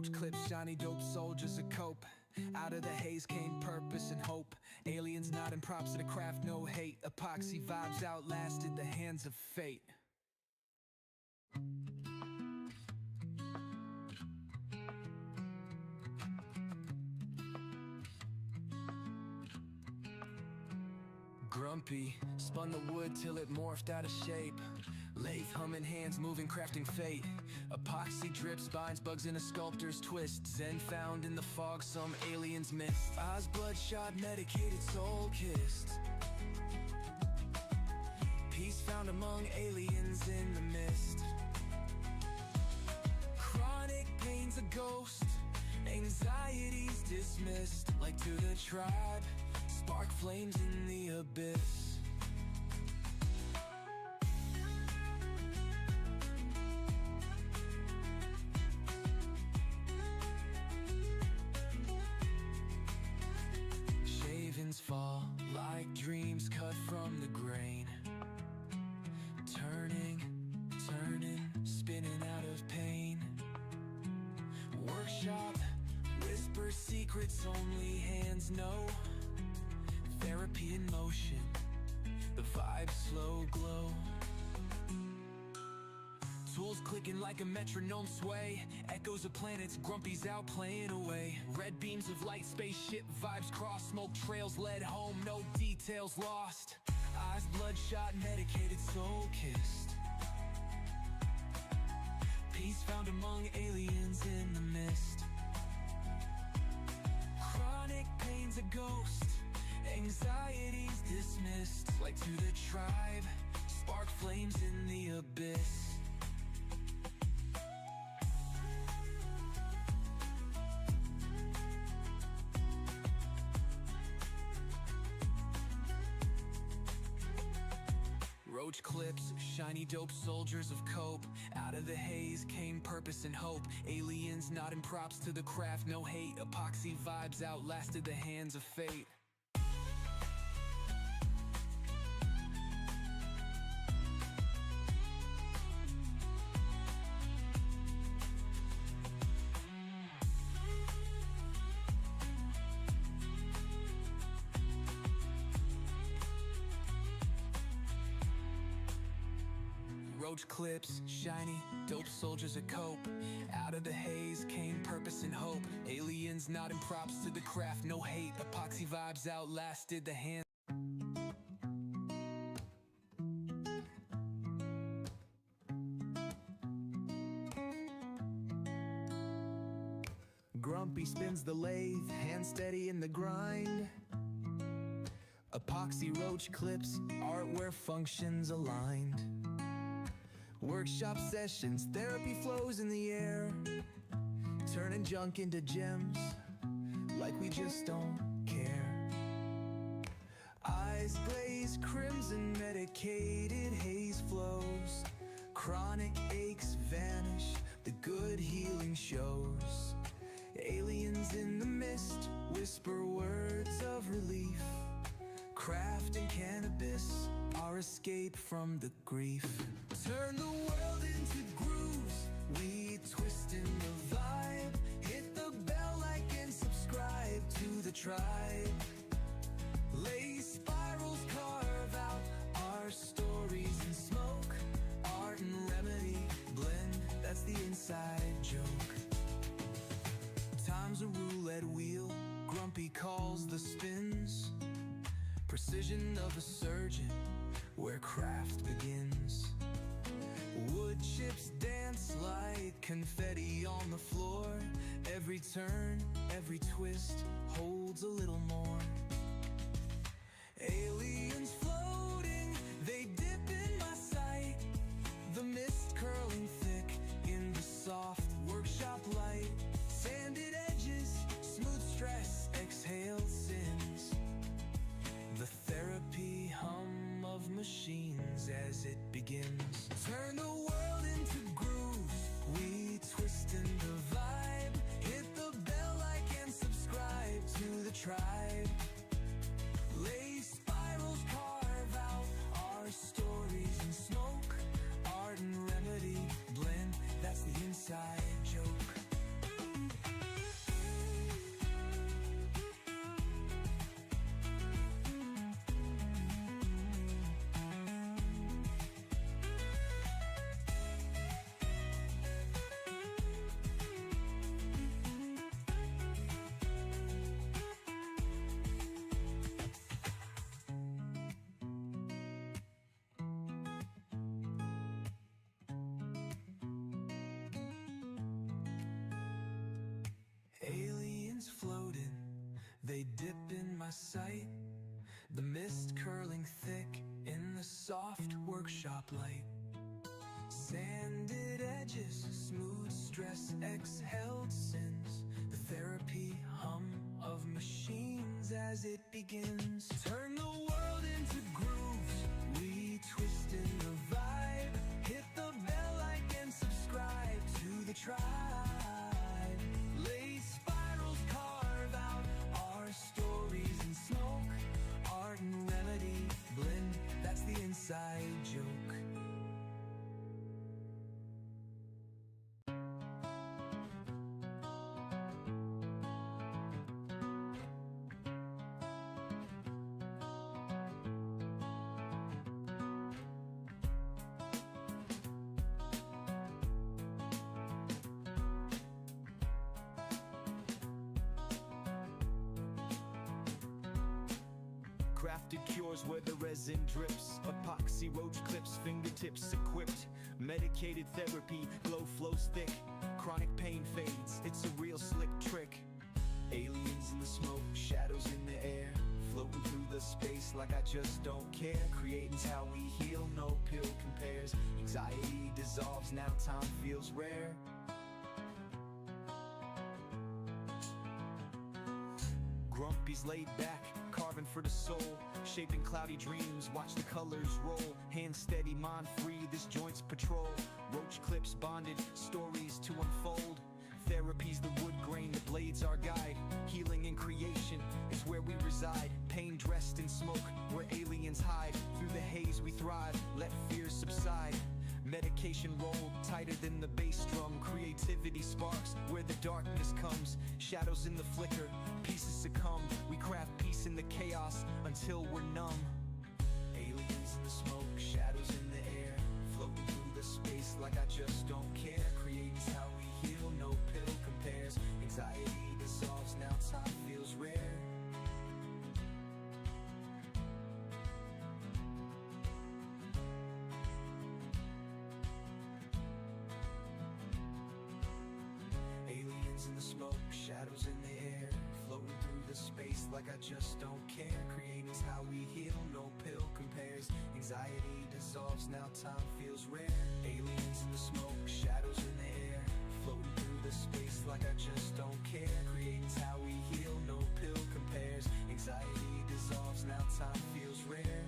Roach clips, shiny dope soldiers of cope. Out of the haze came purpose and hope. Aliens nodding props to the craft, no hate. Epoxy vibes outlasted the hands of fate. Grumpy, spun the wood till it morphed out of shape. Lathe humming hands moving, crafting fate. Epoxy drips, binds bugs in a sculptor's twist. Zen found in the fog, some aliens missed. Eyes bloodshot, medicated, soul kissed. Peace found among aliens in the mist. Chronic pain's a ghost, anxieties dismissed. Like to the tribe, spark flames in the abyss. Shavings fall like dreams cut from the grain. Turning, spinning out of pain. Workshop, whisper secrets only hands know. Therapy in motion, the vibe slow glow. Tools clicking like a metronome sway. Echoes of planets, Grumpy's out playing away. Red beams of light, spaceship vibes cross. Smoke trails led home, no details lost. Eyes bloodshot, medicated, soul kissed. Peace found among aliens in the mist. Chronic pain's a ghost, anxieties dismissed. Like to the tribe, spark flames in the abyss. Roach clips, shiny dope soldiers of cope. Out of the haze came purpose and hope. Aliens nodding props to the craft, no hate. Epoxy vibes outlasted the hands of fate. Roach clips, shiny, dope soldiers of cope. Out of the haze came purpose and hope. Aliens nodding props to the craft, no hate. Epoxy vibes outlasted the hands. Grumpy spins the lathe, hand steady in the grind. Epoxy roach clips, art where functions aligned. Workshop sessions, therapy flows in the air. Turning junk into gems, like we just don't care. Eyes glaze, crimson medicated, haze flows. Chronic aches vanish, the good healing shows. Aliens in the mist, whisper words of relief. Craft and cannabis, our escape from the grief. Turn the world into grooves, we twist in the vibe. Hit the bell, like and subscribe to the tribe. Lay spirals, carve out our stories in smoke. Art and remedy blend, that's the inside joke. Time's a roulette wheel, Grumpy calls the spins. Precision of a surgeon, where craft begins. Wood chips dance like confetti on the floor. Every turn, every twist holds a little more. Aliens floating, they dip in my sight. The mist curling thick in the soft workshop light. Sanded edges, smooth stress, exhale sins. The therapy hum of machines as it begins. Turn the world into grooves, we twist in the vibe. Hit the bell, like and subscribe to the tribe. Lay spirals, carve out our stories in smoke. Art and remedy blend, that's the inside joke. my sight, the mist curling thick in the soft workshop light. Sanded edges, smooth stress, exhaled sins, the therapy hum of machines as it begins. Turn the world into grooves, we twist in the vibe. Hit the bell like and subscribe to the tribe. Laid spirals carve out our stories in smoke. Art and remedy blend, that's the inside joke. Crafted cures where the resin drips, epoxy roach clips, fingertips equipped. Medicated therapy, glow flows thick, chronic pain fades, it's a real slick trick. Aliens in the smoke, shadows in the air, floating through the space like I just don't care. Creating's how we heal, no pill compares. Anxiety dissolves, now time feels rare. Grumpy's laid back, carving for the soul, shaping cloudy dreams, watch the colors roll. Hand steady, mind free, this joint's patrol. Roach clips bonded, stories to unfold. Therapy's the wood grain, the blades our guide. Healing in creation is where we reside. Pain dressed in smoke, where aliens hide. Through the haze we thrive, let fears subside. Medication rolled tighter than the bass drum. Creativity sparks where the darkness comes. Shadows in the flicker, pieces succumb. We craft peace in the chaos until we're numb. Aliens in the smoke, shadows in the air, floating through the space like I just don't care. Creating's how we heal, no pill compares. Anxiety dissolves, now time feels rare. In the smoke, shadows in the air, floating through the space like I just don't care. Creating's how we heal, no pill compares. Anxiety dissolves, now time feels rare. Aliens in the smoke, shadows in the air, floating through the space like I just don't care. Creating's how we heal, no pill compares. Anxiety dissolves, now time feels rare.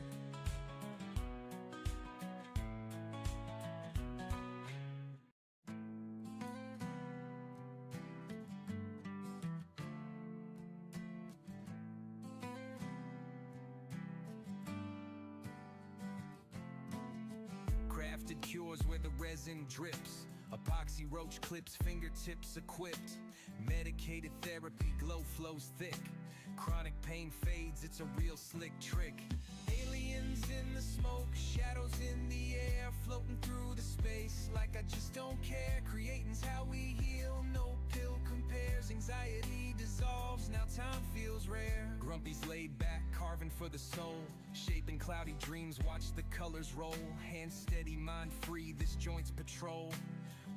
Crafted cures where the resin drips, epoxy roach clips, fingertips equipped. Medicated therapy, glow flows thick, chronic pain fades, it's a real slick trick. Aliens in the smoke, shadows in the air, floating through the space like I just don't care. Creating's how we heal, no pill compares. Anxiety dissolves, now time feels rare. Grumpy's laid back, carving for the soul, shaping cloudy dreams, watch the colors roll. Hand steady, mind free, this joint's patrol.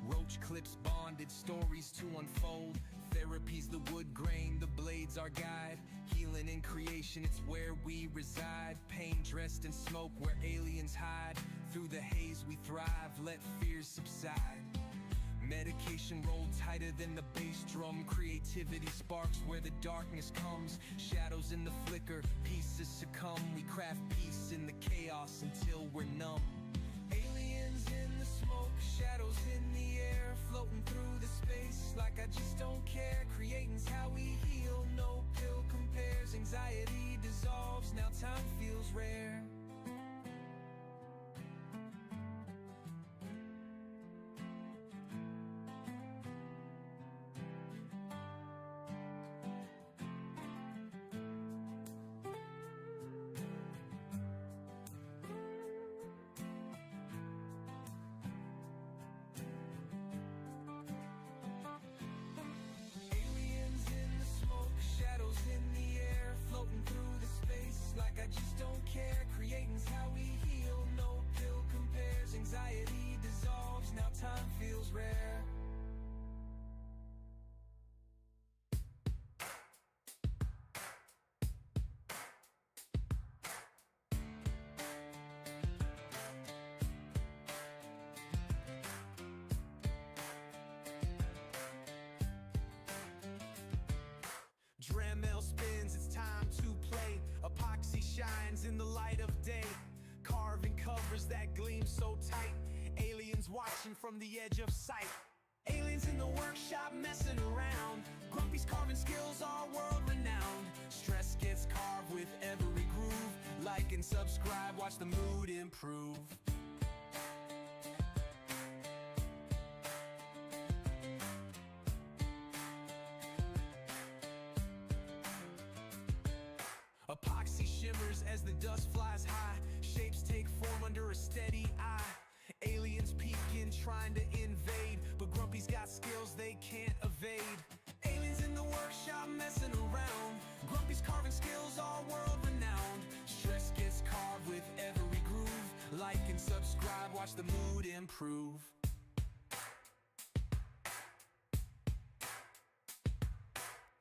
Roach clips bonded, stories to unfold. Therapy's the wood grain, the blades our guide. Healing in creation, it's where we reside. Pain dressed in smoke, where aliens hide. Through the haze we thrive, let fears subside. Medication rolled tighter than the bass drum. Creativity sparks where the darkness comes. Shadows in the flicker, pieces succumb. We craft peace in the chaos until we're numb. Aliens in the smoke, shadows in the air, floating through the space like I just don't care. Creating's how we heal, no pill compares. Anxiety dissolves, now time feels rare. shines in the light of day, carving covers that gleam so tight. Aliens watching from the edge of sight. Aliens in the workshop messing around. Grumpy's carving skills are world renowned. Stress gets carved with every groove. Like and subscribe, watch the mood improve. Epoxy shimmers as the dust flies high. Shapes take form under a steady eye. Aliens peeking, trying to invade, but Grumpy's got skills they can't evade. Aliens in the workshop messing around. Grumpy's carving skills are world renowned. Stress gets carved with every groove. Like and subscribe, watch the mood improve.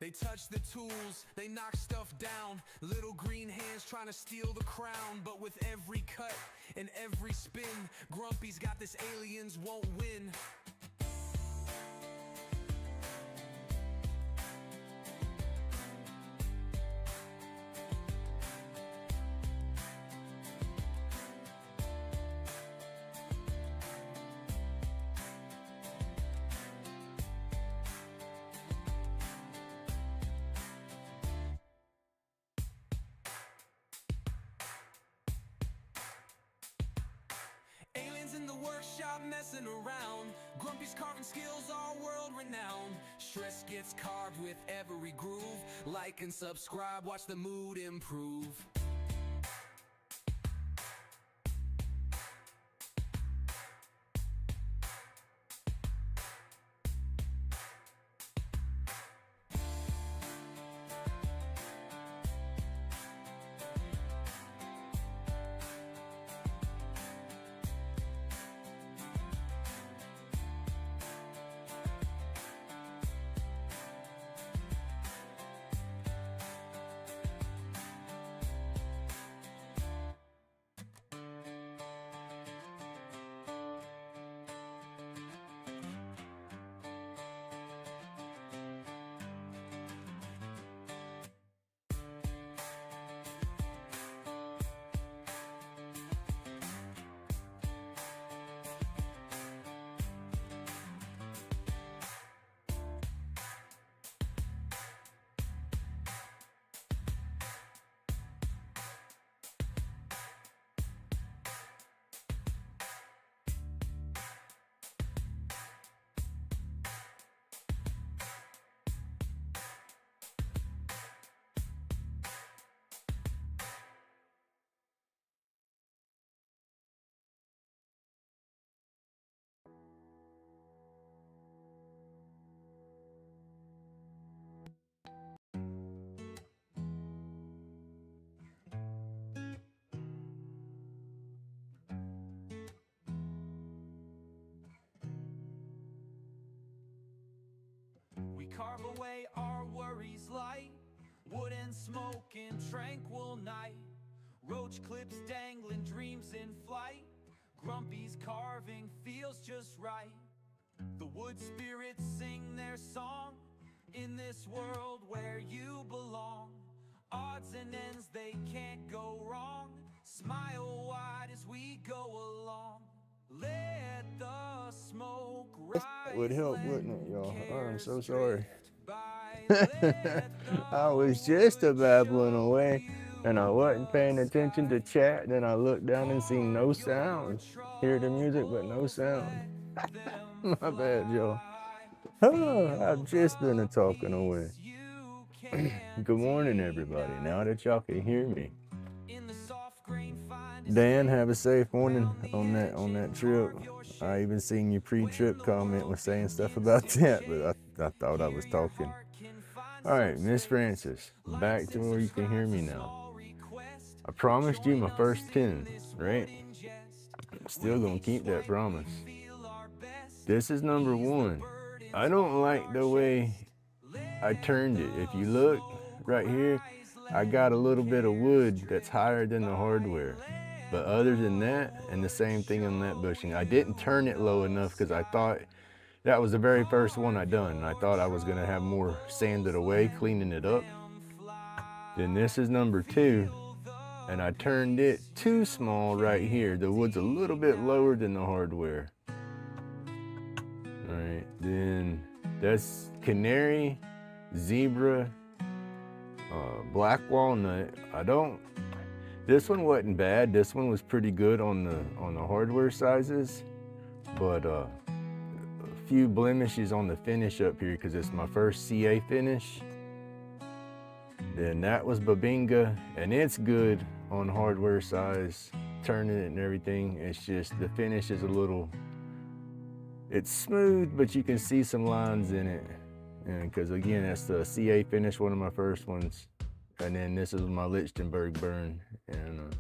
They touch the tools, they knock stuff down. Little green hands trying to steal the crown. But with every cut and every spin, Grumpy's got this, aliens won't win. In the workshop messing around. Grumpy's carving skills are world renowned. Stress gets carved with every groove. Like and subscribe, watch the mood improve. We carve away our worries light. Wood and smoke in tranquil night. Roach clips dangling, dreams in flight. Grumpy's carving feels just right. The wood spirits sing their song. In this world where you belong, odds and ends, they can't go wrong. Smile wide as we go along. Let the smoke rise. That would help, wouldn't it, y'all? Oh, I'm so sorry. I was just a babbling away, and I wasn't paying attention to chat. Then I looked down and seen no sound. Hear the music, but no sound. My bad, y'all. I've just been a talking away. Good morning, everybody. Now that y'all can hear me. Dan, have a safe morning on that trip. I even seen your pre-trip comment was saying stuff about that, but I thought I was talking. All right, Miss Francis, back to where you can hear me now. I promised you my first 10, right? I'm still gonna keep that promise. This is number 1. I don't like the way I turned it. If you look right here, I got a little bit of wood that's higher than the hardware. But other than that, and the same thing on that bushing, I didn't turn it low enough because I thought that was the very first one I done. And I thought I was gonna have more sanded away, cleaning it up. Then this is number 2. and I turned it too small right here. The wood's a little bit lower than the hardware. All right, then that's canary, zebra, black walnut. This one wasn't bad. This one was pretty good on the hardware sizes, but a few blemishes on the finish up here because it's my first CA finish. Then that was Babinga, and it's good on hardware size, turning it and everything. It's just the finish is a little, it's smooth, but you can see some lines in it. And because again, that's the CA finish, one of my first ones. And then this is my Lichtenberg burn. And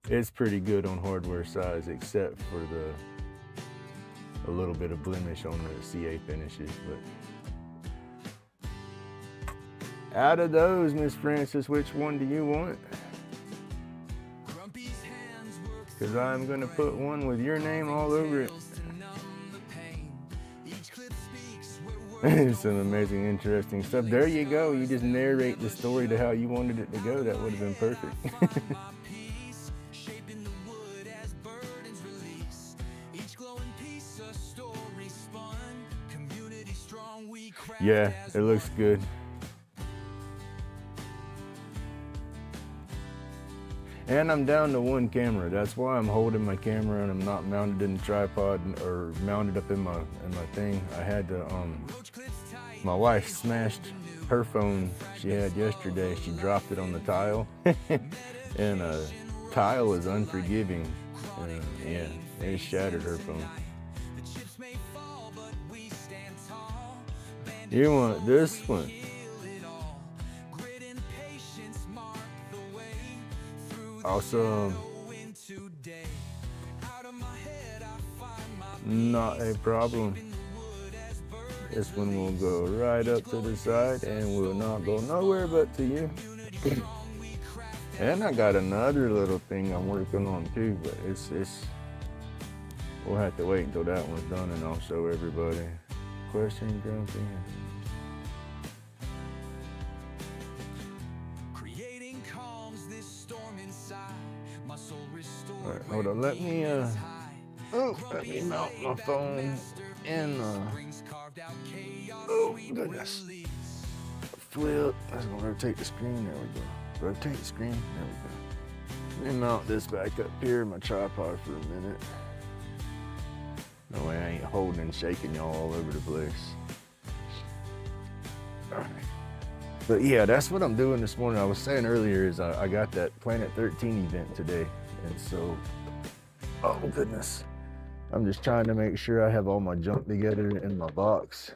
it's pretty good on hardware size, except for a little bit of blemish on the CA finishes. But out of those, Miss Francis, which one do you want? Because I'm going to put one with your name all over it. It's some amazing, interesting stuff. There you go. You just narrate the story to how you wanted it to go. That would have been perfect. Yeah, it looks good. And I'm down to one camera. That's why I'm holding my camera and I'm not mounted in the tripod or mounted up in my thing. I had to, my wife smashed her phone she had yesterday. She dropped it on the tile. And tile is unforgiving. Yeah, it shattered her phone. You want this one? Awesome. Not a problem. This one will go right up to the side and will not go nowhere but to you. And I got another little thing I'm working on too, but we'll have to wait until that one's done and I'll show everybody. Question, Grumpy? All right, hold on, let me mount my phone in oh goodness. Flip, that's gonna rotate the screen, there we go. Rotate the screen, there we go. Let me mount this back up here in my tripod for a minute. No way I ain't holding and shaking y'all all over the place. All right. But yeah, that's what I'm doing this morning. I was saying earlier is I got that Planet 13 event today. And so, oh goodness. I'm just trying to make sure I have all my junk together in my box.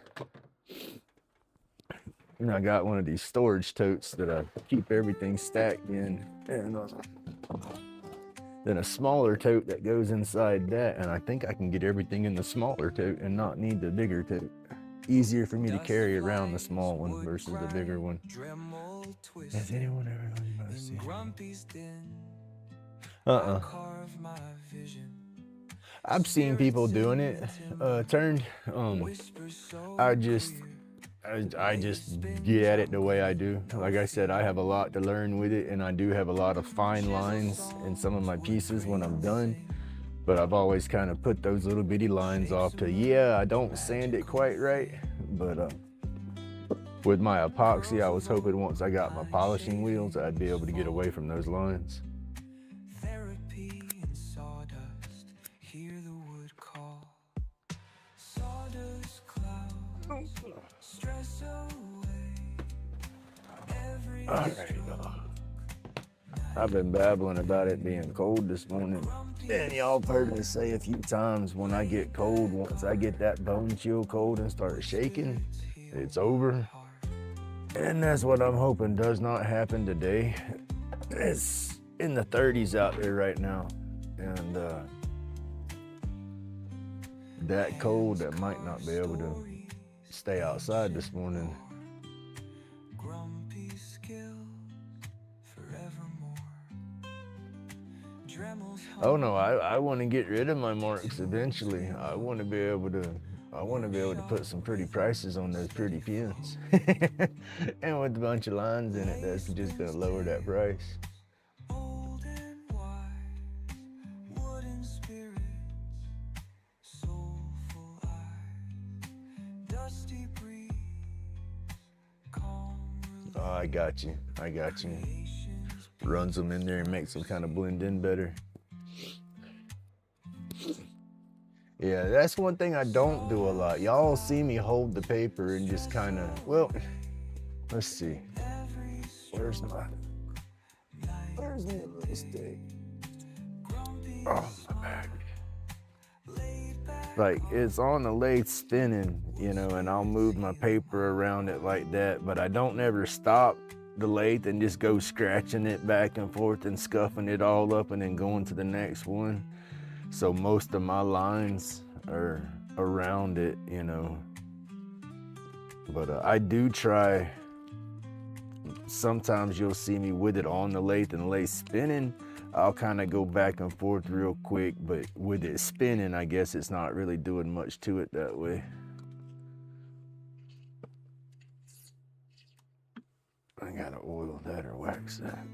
And I got one of these storage totes that I keep everything stacked in. And then a smaller tote that goes inside that. And I think I can get everything in the smaller tote and not need the bigger tote. Easier for me to carry around the small one versus the bigger one. Has anyone ever heard about this? I've seen people doing it. I just get at it the way I do. Like I said, I have a lot to learn with it, and I do have a lot of fine lines in some of my pieces when I'm done. But I've always kind of put those little bitty lines off to, yeah, I don't sand it quite right. But with my epoxy, I was hoping once I got my polishing wheels, I'd be able to get away from those lines. Therapy and sawdust, hear the wood call. Sawdust clouds, stress away. Every All right. I've been babbling about it being cold this morning. And y'all have heard me say a few times, when I get cold, once I get that bone chill cold and start shaking, it's over. And that's what I'm hoping does not happen today. It's in the 30s out there right now. And that cold, I might not be able to stay outside this morning. Oh no, I want to get rid of my marks eventually. I want to be able to put some pretty prices on those pretty pins. And with a bunch of lines in it, that's just gonna lower that price. I got you. I got you. Runs them in there and makes them kind of blend in better. Yeah, that's one thing I don't do a lot. Y'all see me hold the paper and just kind of, well, let's see. Where's my little stick? Oh, my back. Like, it's on the lathe spinning, you know, and I'll move my paper around it like that, but I don't ever stop the lathe and just go scratching it back and forth and scuffing it all up and then going to the next one. So most of my lines are around it, you know. But I do try, sometimes you'll see me with it on the lathe and the lathe spinning. I'll kind of go back and forth real quick, but with it spinning, I guess it's not really doing much to it that way. I gotta oil that or wax that.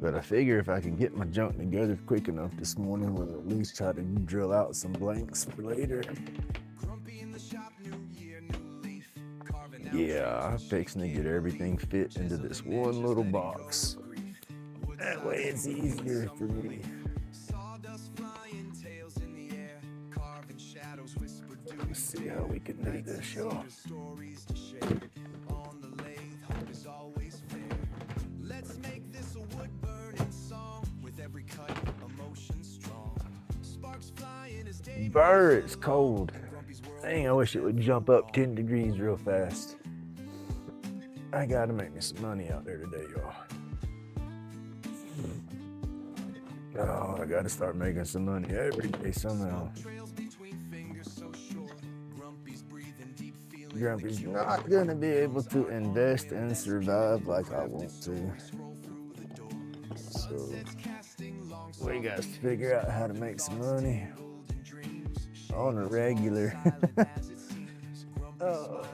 But I figure if I can get my junk together quick enough this morning, we'll at least try to drill out some blanks for later. Yeah, I'm fixing to get everything fit into this one little box. That way it's easier for me. Let's see how we can make this, y'all. Burr, it's cold. Dang, I wish it would jump up 10 degrees real fast. I gotta make me some money out there today, y'all. Oh, I gotta start making some money every day somehow. Grumpy's not gonna be able to invest and survive like I want to. So, we got to figure out how to make some money on a regular. Oh.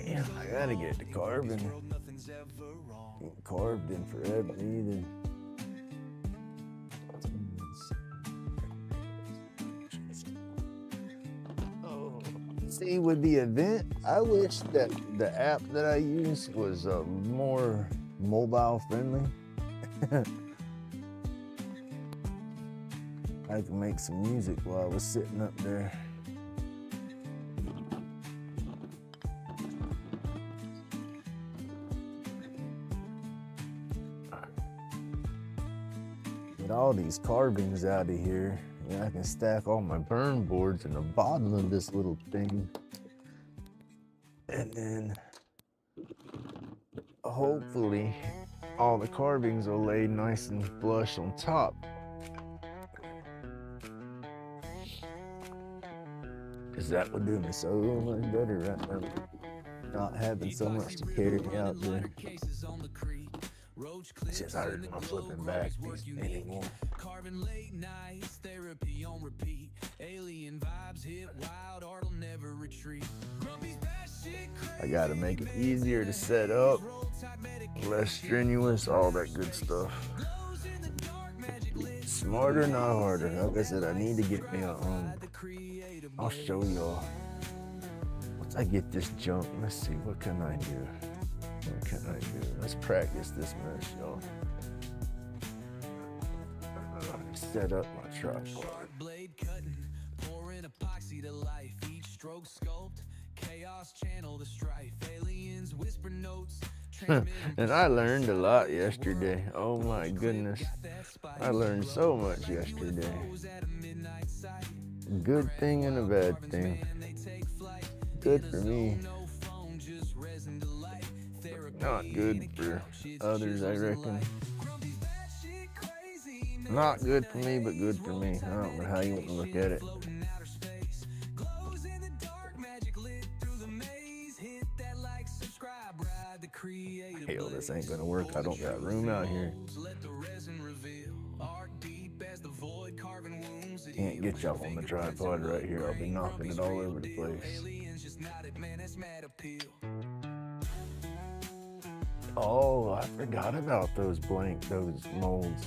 Yeah, I gotta get to carving. Ain't carved in forever either. See, with the event, I wish that the app that I use was more mobile friendly. I could make some music while I was sitting up there. Get all these carvings out of here. And I can stack all my burn boards in the bottom of this little thing. And then hopefully all the carvings will lay nice and flush on top. Because that would do me so much better right now. Not having so much to carry out there. It's just hard my flipping back anymore. Carving late nights, therapy on repeat. Alien vibes hit wild, art'll never retreat. I gotta make it easier to set up, less strenuous, all that good stuff. Smarter, not harder. Like I said, I need to get me I'll show y'all. Once I get this junk, let's see, what can I do? What can I do? Let's practice this mess, y'all. Set up my tripod. Blade cutting, pouring epoxy to life. Each stroke sculpt, chaos channel the strife. Aliens whisper notes. And I learned a lot yesterday. Oh my goodness. I learned so much yesterday. Good thing and a bad thing. Good for me. Not good for others, I reckon. Not good for me, but good for me. I don't know how you want to look at it. Hell, this ain't gonna work. I don't got room out here. Can't get y'all on the tripod right here. I'll be knocking it all over the place. Oh, I forgot about those molds.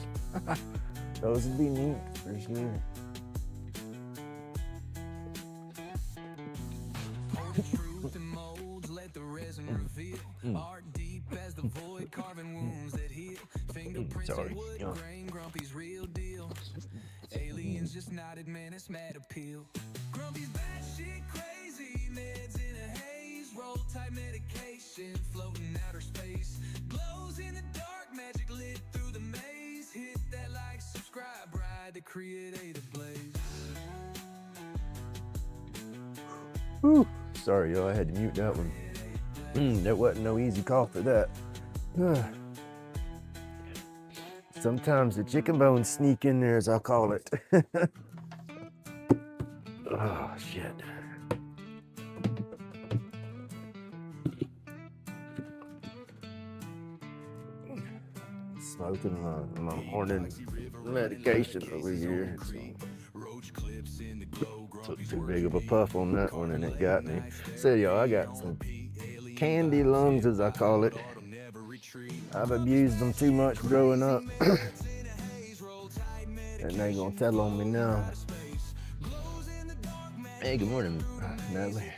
Those would be neat for sure. Truth and molds, let the resin reveal. Art deep as the void, carving wounds that heal. Fingerprints Sorry. and wood grain, Grumpy's real deal. Aliens just nodded, man, it's mad appeal. Grumpy's batshit crazy, meds in a haze. Roll type medication, floating outer space. Glows in the dark, magic lit through the maze. Hit that like, subscribe, ride to create a blaze. Whew. Sorry, y'all, I had to mute that one. There wasn't no easy call for that. Sometimes the chicken bones sneak in there, as I call it. Oh, shit. Smoking my morning medication over here. Took too big of a puff on that one and it got me. So y'all, I got some candy lungs, as I call it. I've abused them too much growing up. And they gonna tell on me now. Hey, good morning, Natalie.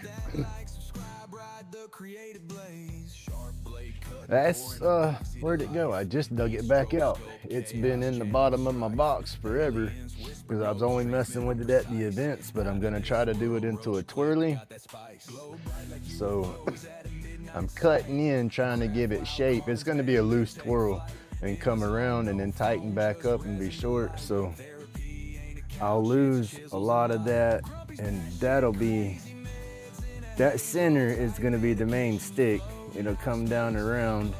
That's, where'd it go? I just dug it back out. It's been in the bottom of my box forever because I was only messing with it at the events, but I'm gonna try to do it into a twirly. So I'm cutting in, trying to give it shape. It's gonna be a loose twirl and come around and then tighten back up and be short. So I'll lose a lot of that, and that center is gonna be the main stick. It'll come down around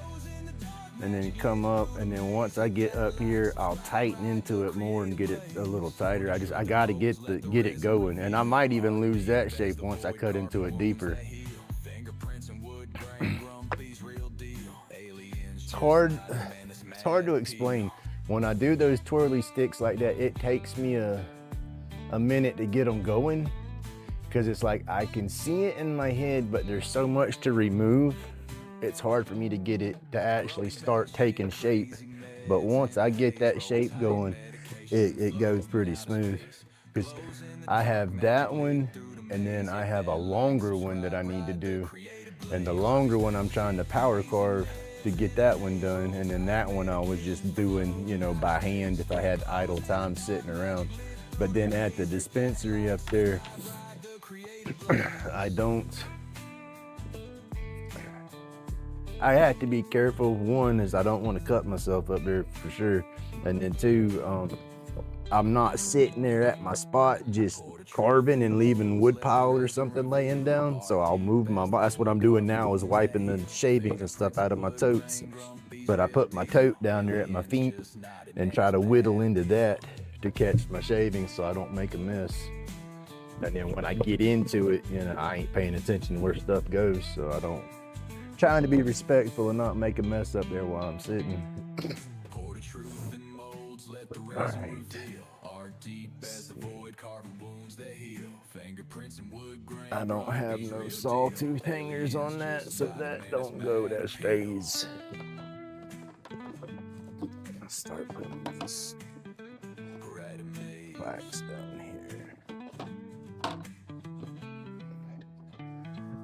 and then come up, and then once I get up here, I'll tighten into it more and get it a little tighter. I gotta get it going, and I might even lose that shape once I cut into it deeper. It's hard to explain. When I do those twirly sticks like that, it takes me a minute to get them going, because it's like I can see it in my head, but there's so much to remove. It's hard for me to get it to actually start taking shape. But once I get that shape going, it goes pretty smooth. Because I have that one, and then I have a longer one that I need to do. And the longer one I'm trying to power carve to get that one done. And then that one I was just doing, by hand if I had idle time sitting around. But then at the dispensary up there, I have to be careful. One is I don't want to cut myself up there for sure. And then two, I'm not sitting there at my spot just carving and leaving wood pile or something laying down. So I'll move my body. That's what I'm doing now, is wiping the shavings and stuff out of my totes. But I put my tote down there at my feet and try to whittle into that to catch my shavings so I don't make a mess. And then when I get into it, I ain't paying attention to where stuff goes, so I don't. Trying to be respectful and not make a mess up there while I'm sitting. All right. I don't have no sawtooth hangers on that, so that don't go, that stays. I'll start putting these wax down here.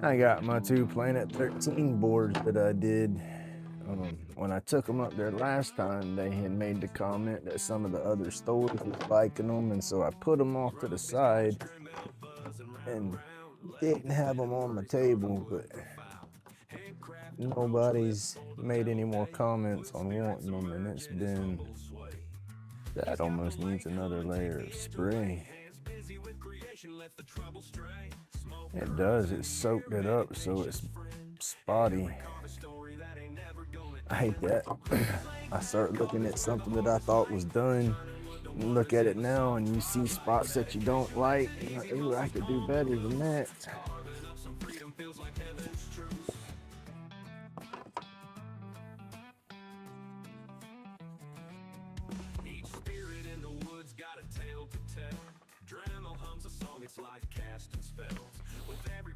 I got my 2 Planet 13 boards that I did. When I took them up there last time, they had made the comment that some of the other stores was liking them, and so I put them off to the side and didn't have them on my table, but nobody's made any more comments on wanting them, and it's been, that almost needs another layer of spray. It does, it soaked it up so it's spotty. I hate that. I start looking at something that I thought was done, and look at it now and you see spots that you don't like, and you're like, ooh, I could do better than that. Like casting spells with every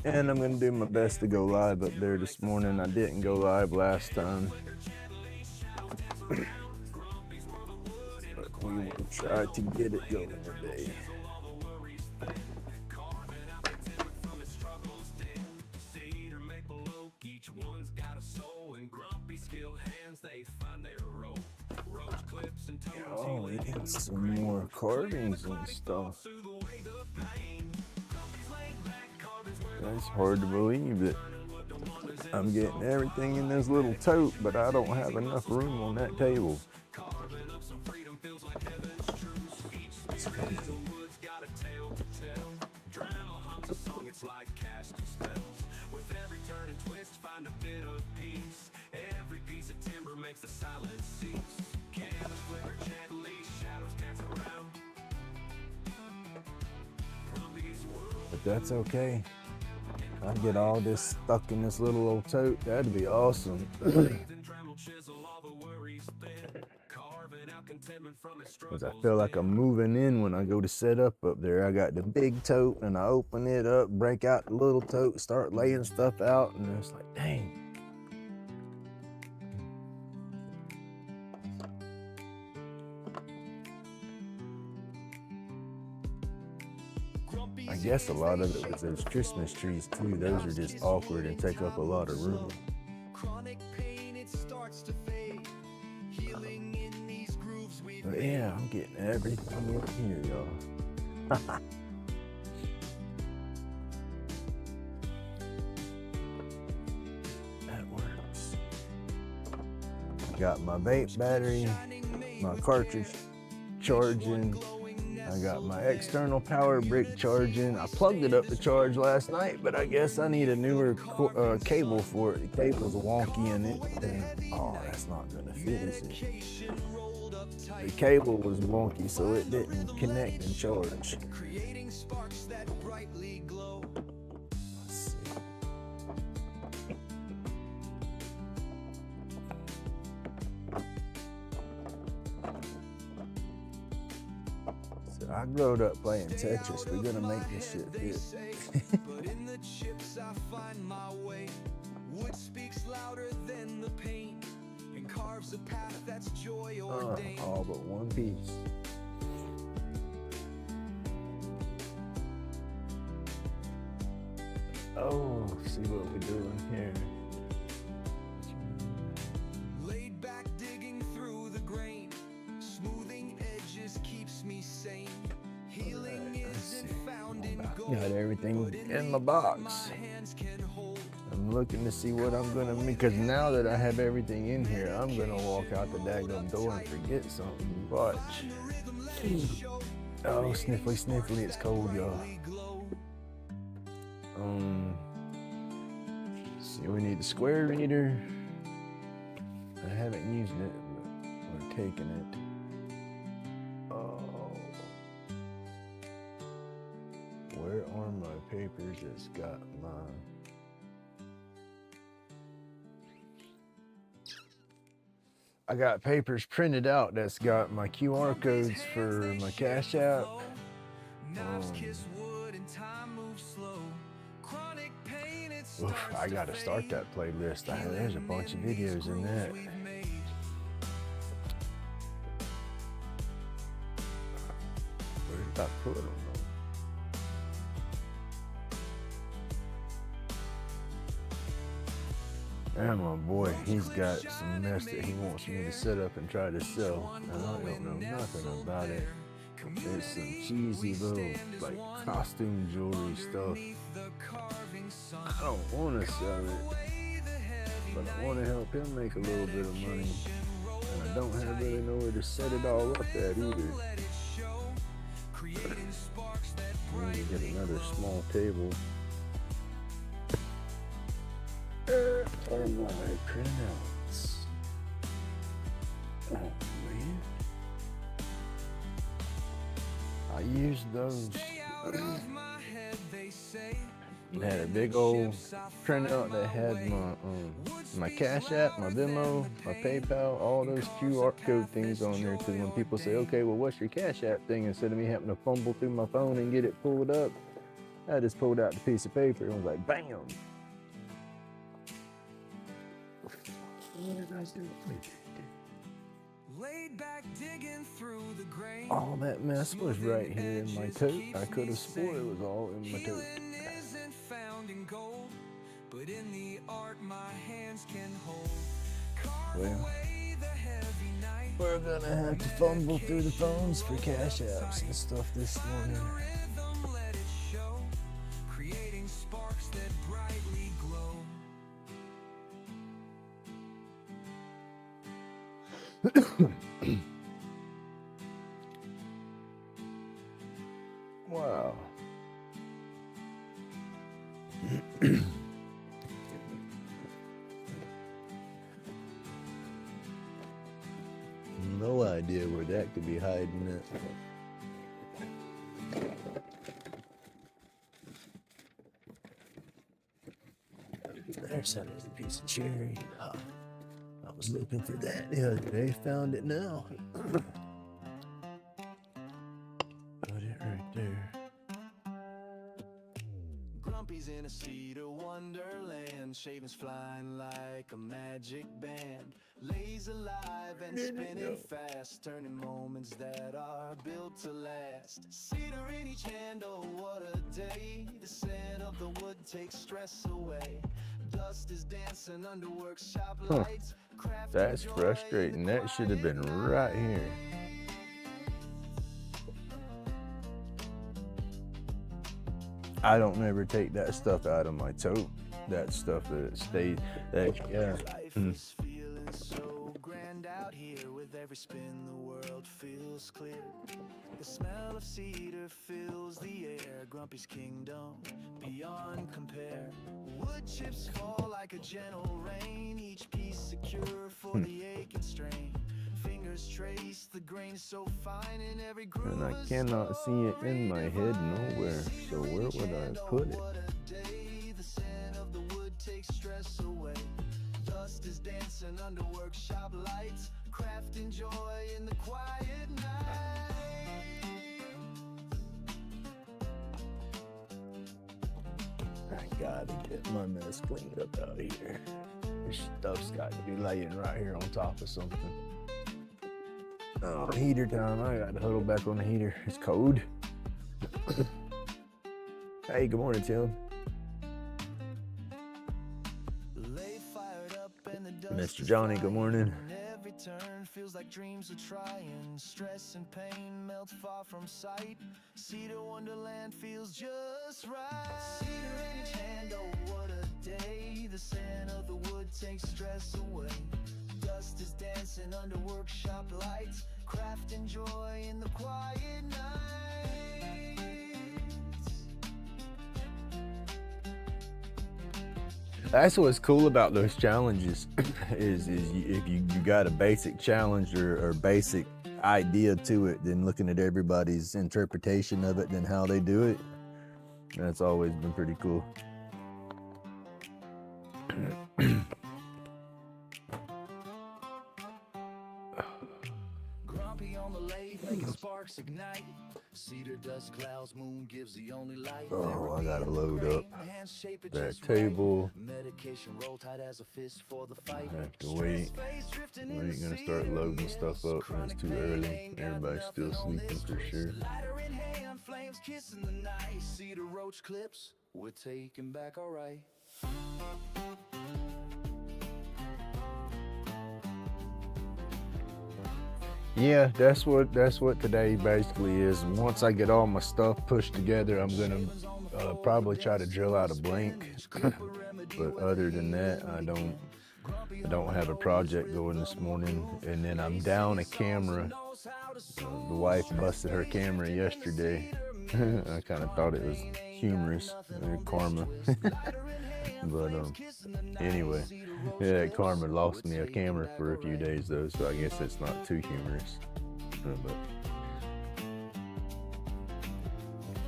And I'm gonna do my best to go live up there this morning. I didn't go live last time. But we will try to get it going today. Oh, we need some more carvings and stuff. It's hard to believe that I'm getting everything in this little tote, but I don't have enough room on that table. But that's okay. I get all this stuck in this little old tote. That'd be awesome. Because I feel like I'm moving in when I go to set up there. I got the big tote and I open it up, break out the little tote, start laying stuff out, and it's like, dang. I guess a lot of it was those Christmas trees too. Those are just awkward and take up a lot of room. But yeah, I'm getting everything in here, y'all. That works. I got my vape battery, my cartridge charging. I got my external power brick charging. I plugged it up to charge last night, but I guess I need a newer cable for it. The cable's wonky in it. Oh, that's not gonna fit, is it? The cable was wonky, so it didn't connect and charge. Let's see. So I growed up playing Tetris. We're gonna make this shit fit. But in the chips I find my way. Wood speaks louder than the pain and carves a path that's joy ordained. All but one piece. Oh, see what we're doing here. Laid back, digging through the grain. Smoothing edges keeps me sane. Healing isn't found in gold. Got everything in my box. I'm looking to see what I'm gonna make, because now that I have everything in here, I'm gonna walk out the daggone door and forget something. Watch. Oh, sniffly, sniffly, it's cold, y'all. See, we need the square reader. I haven't used it, but we're taking it. Oh. Where are my papers that's got my... I got papers printed out that's got my QR codes for my Cash App. I gotta start that playlist. There's a bunch of videos in that. Where did I put them? And my boy, he's got some mess that he wants me to set up and try to sell. And I don't know nothing about it. It's some cheesy little, like, costume jewelry stuff. I don't want to sell it, but I want to help him make a little bit of money. And I don't have really nowhere to set it all up at either. I need to get another small table. Oh my printouts. Oh man. I used those. It had a big old printout that had my Cash App, my Venmo, my PayPal, all those QR code things on there. Because when people say, okay, well, what's your Cash App thing? Instead of me having to fumble through my phone and get it pulled up, I just pulled out the piece of paper and was like, bam. Laid back digging through the grain. All that mess was right here in my tote. I could have swore it was all in my tote. Healing isn't found in gold, but in the art my hands can hold. Carve Well, away the heavy night. we're gonna have to fumble through the phones for cash apps and stuff this morning. Rhythm, let it show, creating sparks that brightly glow. Wow. No idea where that could be hiding at. There's a piece of cherry. I was looking for that the other day. Found it now. Put it right there. Grumpy's in a cedar wonderland, shavings flying like a magic band. Lays alive and spinning fast, turning moments that are built to last. Cedar in each hand, oh what a day. The scent of the wood takes stress away. Dust is dancing under workshop lights. That's frustrating. That should have been right here. I don't never take that stuff out of my tote. That stuff that stays. That yeah. Life is feeling so grand out here. With every spin the world feels clear. The smell of cedar fills the air. Grumpy's kingdom beyond compare. Wood chips fall like a gentle rain. Each piece secure for the ache and strain. Fingers trace the grain so fine in every groove. And I cannot see it in my head nowhere. So where would I put it? The scent of the wood takes stress away. Dust is dancing under workshop lights. Crafting joy in the quiet night. I gotta get my mess cleaned up out here. This stuff's got to be laying right here on top of something. Oh, heater time. I got to huddle back on the heater. It's cold. Hey, good morning, Tim. Mr. Johnny, good morning. Every turn feels like dreams are trying. Stress and pain melt far from sight. Cedar Wonderland feels just right. Cedar in each hand, oh what a day. The scent of the wood takes stress away. Dust is dancing under workshop lights. Crafting joy in the quiet nights. That's what's cool about those challenges is if you got a basic challenge or basic idea to it, then looking at everybody's interpretation of it and how they do it, that's always been pretty cool. Grumpy on the lake, making sparks ignite. Cedar dust clouds, moon gives the only light. Oh, I gotta load up that table. Medication roll tight as a fist for the fight. I have to wait. I ain't gonna start loading stuff up when it's too early. Everybody's still sleeping for sure. Lighter in hand, flames kissing the night. Cedar roach clips, we're taking back our right. Yeah, that's what today basically is. Once I get all my stuff pushed together, I'm gonna probably try to drill out a blank. But other than that, I don't have a project going this morning. And then I'm down a camera. The wife busted her camera yesterday. I kind of thought it was humorous, karma. But anyway, yeah, karma lost me a camera for a few days though, so I guess it's not too humorous. But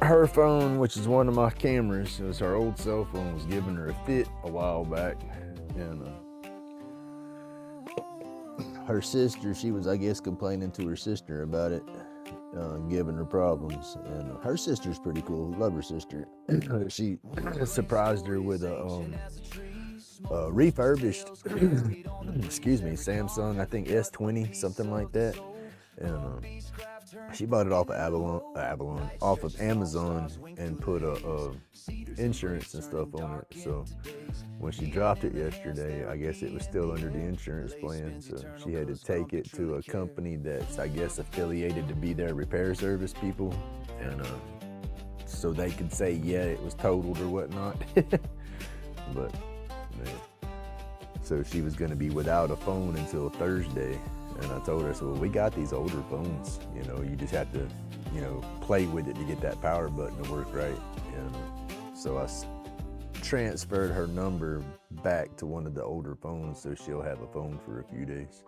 her phone, which is one of my cameras, it was her old cell phone, was giving her a fit a while back, and her sister, she was, I guess, complaining to her sister about it, giving her problems. And her sister's pretty cool. Love her sister. She surprised her with a refurbished, excuse me, Samsung, I think S20, something like that. And she bought it off of off of Amazon, and put a insurance and stuff on it. So when she dropped it yesterday, I guess it was still under the insurance plan. So she had to take it to a company that's, I guess, affiliated to be their repair service people, and so they could say, yeah, it was totaled or whatnot. But man, so she was going to be without a phone until Thursday. And I told her, I said, well, we got these older phones, you know, you just have to, you know, play with it to get that power button to work right. And so I transferred her number back to one of the older phones, so she'll have a phone for a few days.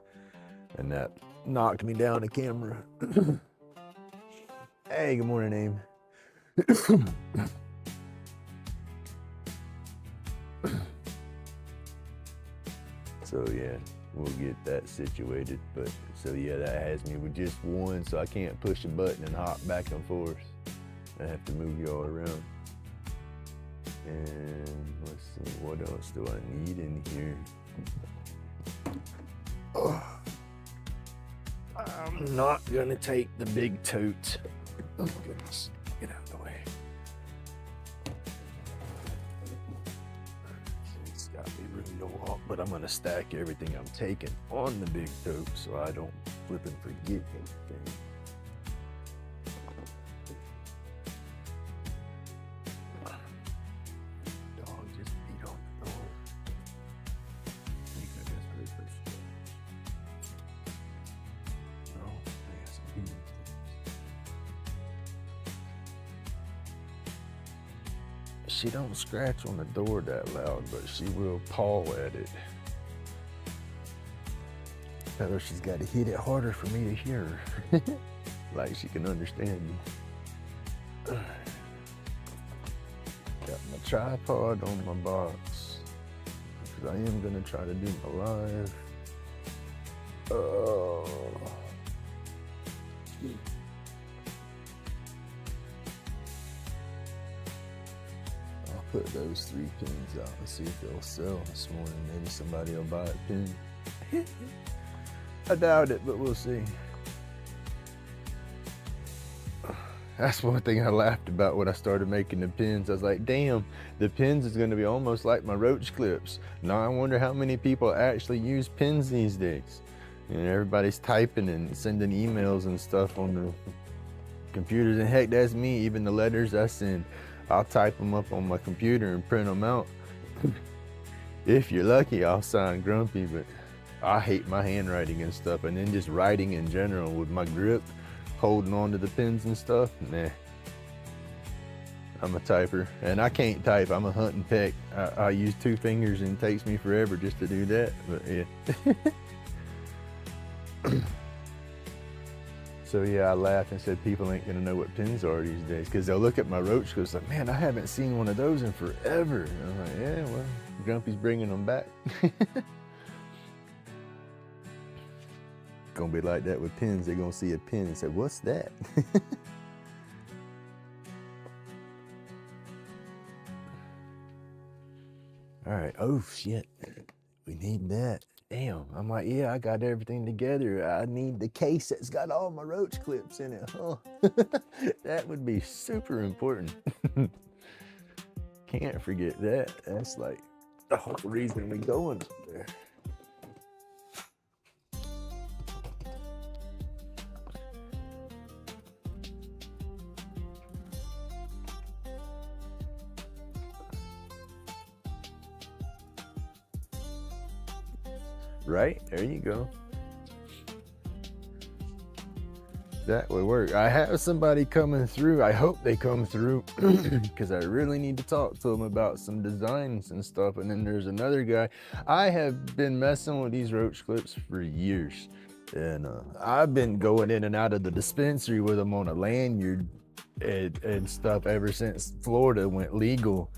And that knocked me down the camera. Hey, good morning, Aim. So yeah, we'll get that situated. But so yeah, that has me with just one, so I can't push a button and hop back and forth. I have to move y'all around. And let's see, what else do I need in here? Oh, I'm not gonna take the big tote. Oh goodness, get out of the way. It's got me room to walk, but I'm gonna stack everything I'm taking on the big tote so I don't flip and forget anything. Dog just beat on the door. I think I just heard her stuff. No, I got some beans. She don't scratch on the door that loud, but she will paw at it. Tell her she's got to hit it harder for me to hear her. Like she can understand me. Got my tripod on my box, because I am going to try to do my live. Oh. I'll put those 3 pins out and see if they'll sell this morning. Maybe somebody will buy a pin. I doubt it, but we'll see. That's one thing I laughed about when I started making the pins. I was like, damn, the pins is going to be almost like my roach clips. Now I wonder how many people actually use pins these days. You know, everybody's typing and sending emails and stuff on the computers. And heck, that's me. Even the letters I send, I'll type them up on my computer and print them out. If you're lucky, I'll sign Grumpy, but I hate my handwriting and stuff. And then just writing in general with my grip, holding on to the pens and stuff, nah. I'm a typer, and I can't type. I'm a hunt and peck. I use 2 fingers, and it takes me forever just to do that, but yeah. So yeah, I laughed and said people ain't gonna know what pins are these days, because they'll look at my roach clips like, man, I haven't seen one of those in forever. And I'm like, yeah, well, Grumpy's bringing them back. Gonna be like that with pins. They're gonna see a pin and say, what's that? All right. Oh shit, we need that. Damn. I'm like, yeah, I got everything together. I need the case that's got all my roach clips in it. Huh? That would be super important. Can't forget that. That's like the whole reason we going up there. Right? There you go. That would work. I have somebody coming through. I hope they come through because I really need to talk to them about some designs and stuff. And then there's another guy. I have been messing with these roach clips for years. And I've been going in and out of the dispensary with them on a lanyard and stuff ever since Florida went legal.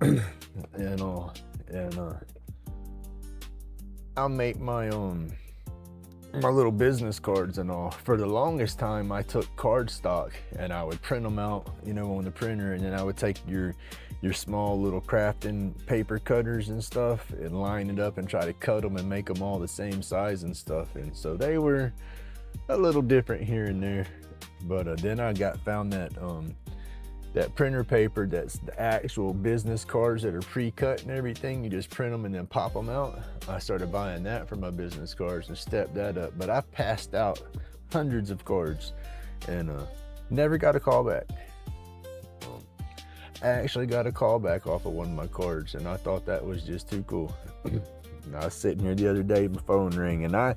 and I'll make my my little business cards and all. For the longest time, I took card stock and I would print them out, you know, on the printer, and then I would take your small little crafting paper cutters and stuff and line it up and try to cut them and make them all the same size and stuff. And so they were a little different here and there. But then I found that printer paper that's the actual business cards that are pre-cut and everything. You just print them and then pop them out. I started buying that for my business cards and stepped that up. But I've passed out hundreds of cards and never got a call back. I actually got a call back off of one of my cards, and I thought that was just too cool. I was sitting here the other day, my phone rang, and I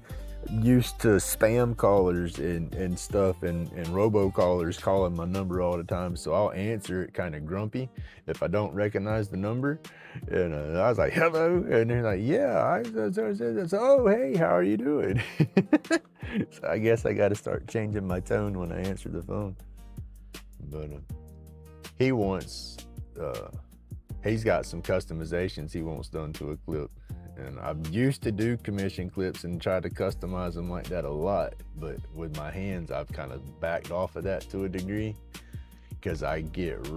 used to spam callers and stuff and robocallers calling my number all the time, so I'll answer it kind of grumpy if I don't recognize the number. And I was like, hello, and they're like, yeah, oh, hey, how are you doing? So I guess I got to start changing my tone when I answer the phone. But he wants he's got some customizations he wants done to a clip. And I used to do commission clips and try to customize them like that a lot, but with my hands, I've kind of backed off of that to a degree, because I get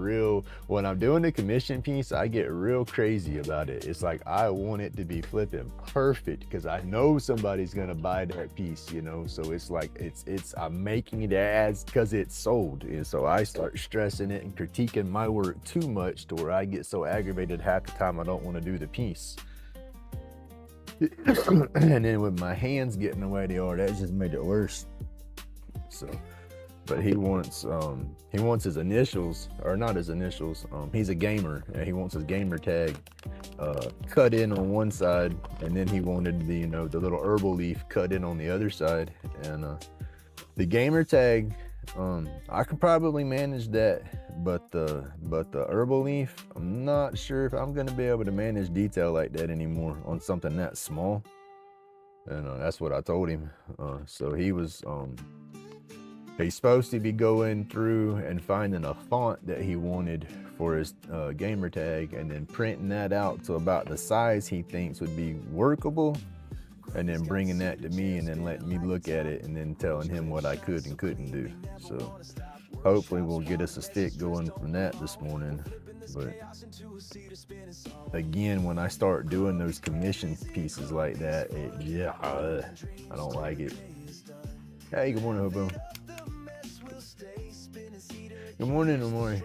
when I'm doing the commission piece, I get real crazy about it. It's like, I want it to be flipping perfect because I know somebody's gonna buy that piece, you know? So it's like, I'm making it as because it's sold. And so I start stressing it and critiquing my work too much to where I get so aggravated half the time I don't want to do the piece. And then with my hands getting the way they are, that just made it worse. So, but he wants his initials, or not his initials. He's a gamer, and he wants his gamer tag cut in on one side, and then he wanted the the little herbal leaf cut in on the other side. And the gamer tag, I could probably manage that, but the herbal leaf, I'm not sure if I'm gonna be able to manage detail like that anymore on something that small. And that's what I told him. So he was he's supposed to be going through and finding a font that he wanted for his gamer tag, and then printing that out to about the size he thinks would be workable, and then bringing that to me and then letting me look at it and then telling him what I could and couldn't do. So hopefully we'll get us a stick going from that this morning. But again, when I start doing those commission pieces like that, I don't like it. Hey, good morning, Hobo. Good morning, Amore.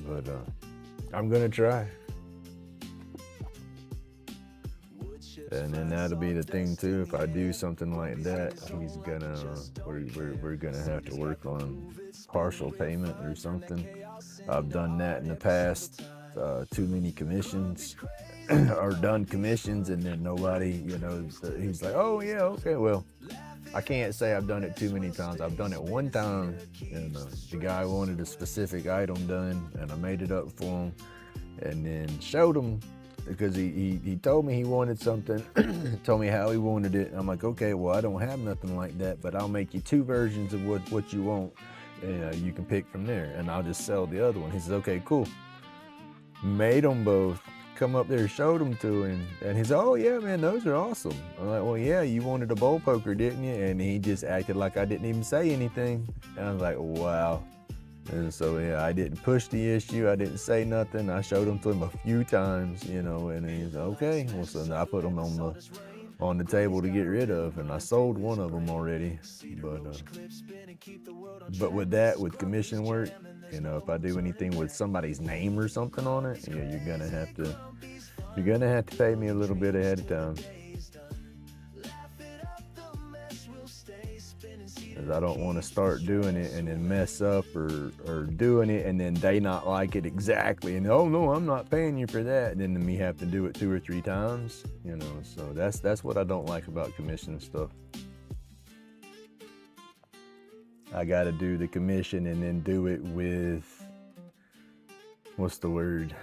But I'm gonna try, and then that'll be the thing too. If I do something like that, he's gonna we're gonna have to work on partial payment or something. I've done that in the past. Too many commissions, or done commissions, and then nobody, he's like, oh yeah, okay, well, I can't say I've done it too many times. I've done it one time, and the guy wanted a specific item done, and I made it up for him, and then showed him, because he told me he wanted something, told me how he wanted it. I'm like, okay, well, I don't have nothing like that, but I'll make you two versions of what you want, and you can pick from there, and I'll just sell the other one. He says, okay, cool. Made them both. Come up there, showed them to him, and he's, oh yeah, man, those are awesome. I'm like, well, yeah, you wanted a bowl poker, didn't you? And he just acted like I didn't even say anything. And I was like, wow. And so yeah, I didn't push the issue. I didn't say nothing. I showed them to him a few times, and he's like, okay. Well, so I put them on the table to get rid of, and I sold one of them already. But with commission work, if I do anything with somebody's name or something on it, you're gonna have to pay me a little bit ahead of time. Because I don't want to start doing it and then mess up or doing it and then they not like it exactly, and oh no, I'm not paying you for that, and then me have to do it 2 or 3 times, so that's what I don't like about commission stuff. I gotta do the commission and then do it with, what's the word?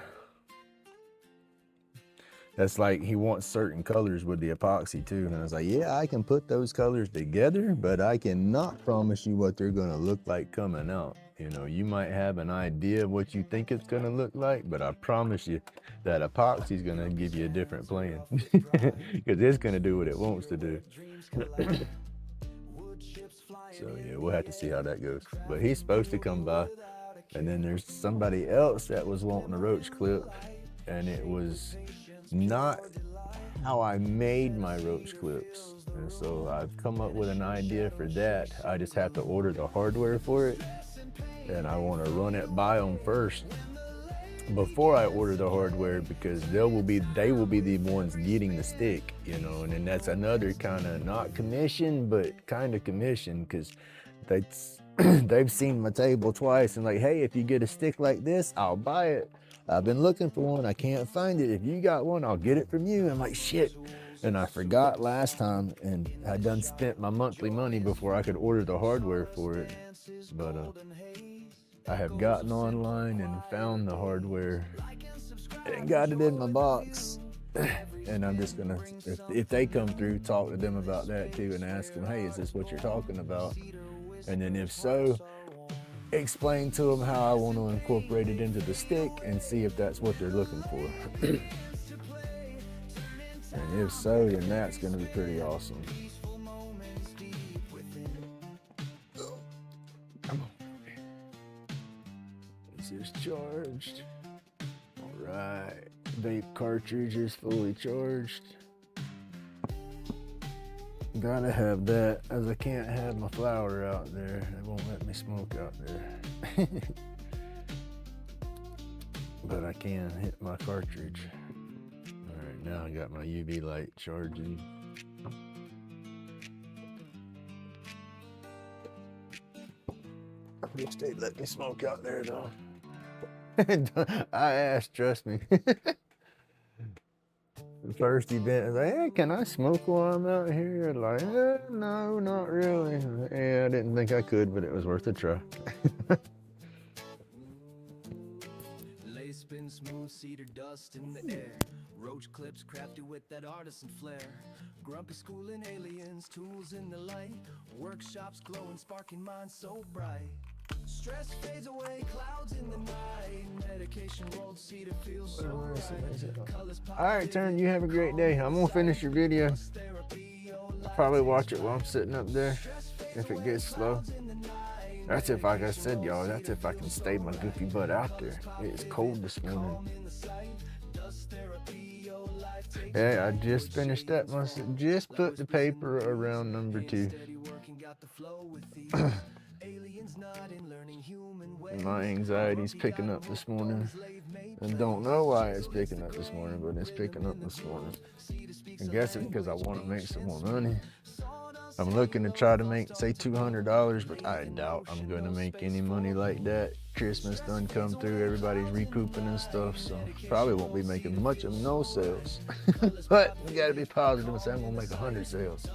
That's like, he wants certain colors with the epoxy too. And I was like, yeah, I can put those colors together, but I cannot promise you what they're gonna look like coming out. You know, you might have an idea of what you think it's gonna look like, but I promise you that epoxy's gonna give you a different plan. Because it's gonna do what it wants to do. So yeah, we'll have to see how that goes. But he's supposed to come by. And then there's somebody else that was wanting a roach clip, and it was not how I made my roach clips. And so I've come up with an idea for that. I just have to order the hardware for it, and I want to run it by them first before I order the hardware, because they will be the ones getting the stick, you know. And then that's another kind of not commission, but kind of commission, because they've seen my table twice and like, hey, if you get a stick like this, I'll buy it. I've been looking for one, I can't find it. If you got one, I'll get it from you. I'm like, shit. And I forgot last time, and I done spent my monthly money before I could order the hardware for it. But I have gotten online and found the hardware and got it in my box. And I'm just gonna, if they come through, talk to them about that too and ask them, hey, is this what you're talking about? And then if so, explain to them how I want to incorporate it into the stick and see if that's what they're looking for. And if so, then that's going to be pretty awesome. Come on. This is charged. All right. Vape cartridge is fully charged. Gotta have that, as I can't have my flower out there. They won't let me smoke out there. But I can hit my cartridge. All right, now I got my UV light charging. I wish they'd let me smoke out there though. I asked, trust me. The first event, I was like, hey, can I smoke while I'm out here? Like, no, not really. Yeah, I didn't think I could, but it was worth a try. Lace spin smooth cedar dust in the air. Roach clips crafted with that artisan flair. Grumpy schooling aliens, tools in the light. Workshops glowing, sparking minds so bright. Stress fades away, clouds in the night. Medication rolled cedar feels so right. All right, Turn, you have a great day. I'm gonna finish your video. I'll probably watch it while I'm sitting up there if it gets slow. That's if, like I said, y'all, that's if I can stay my goofy butt out there. It's cold this morning. Yeah, I just finished that. Just put the paper around number 2. My anxiety's picking up this morning. I don't know why it's picking up this morning, but it's picking up this morning. I guess it's because I want to make some more money. I'm looking to try to make, say, $200, but I doubt I'm going to make any money like that. Christmas done come through, everybody's recouping and stuff, so probably won't be making much of no sales. But we got to be positive and say I'm going to make 100 sales.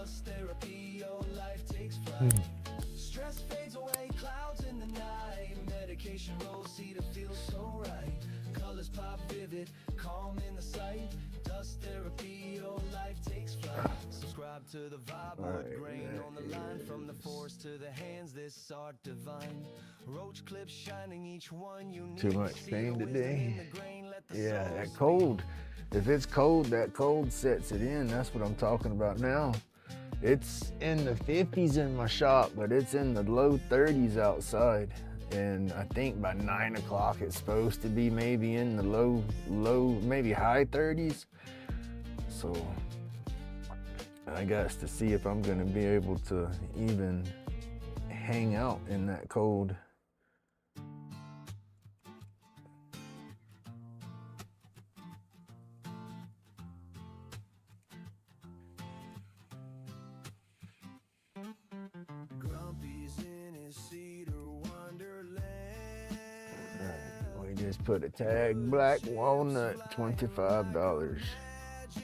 To the vibe grain on the line, from the forest to the hands, this art divine. Roach clips shining, each one unique. Too much pain today. Yeah, that cold. If it's cold, that cold sets it in. That's what I'm talking about now. It's in the 50s in my shop, but it's in the low 30s outside. And I think by 9 o'clock it's supposed to be maybe in the low, maybe high 30s. So I got to see if I'm gonna be able to even hang out in that cold. Grumpy's in his cedar wonderland. We just put a tag, black walnut, $25.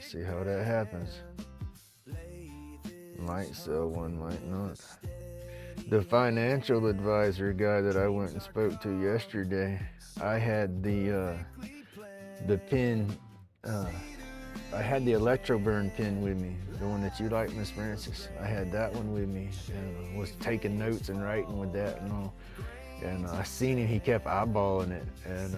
See how that happens. Might sell one, might not. The financial advisor guy that I went and spoke to yesterday, I had the pin, I had the electroburn pin with me, the one that you like, Miss Francis. I had that one with me and was taking notes and writing with that and all. and I seen him, he kept eyeballing it, and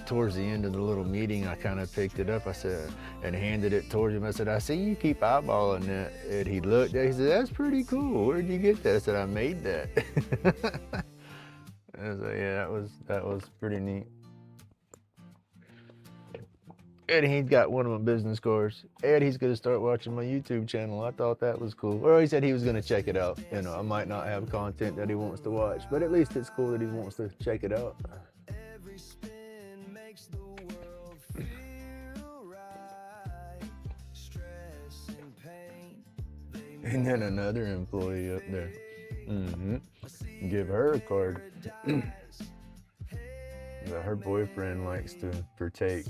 towards the end of the little meeting, I kind of picked it up. I said, and handed it towards him. I said, I see you keep eyeballing that. And he looked at it, he said, that's pretty cool. Where'd you get that? I said, I made that. I was like, yeah, that was pretty neat. And he's got one of my business cards. And he's gonna start watching my YouTube channel. I thought that was cool. Or he said he was gonna check it out. You know, I might not have content that he wants to watch, but at least it's cool that he wants to check it out. And then another employee up there. Give her a card. That her boyfriend likes to partake.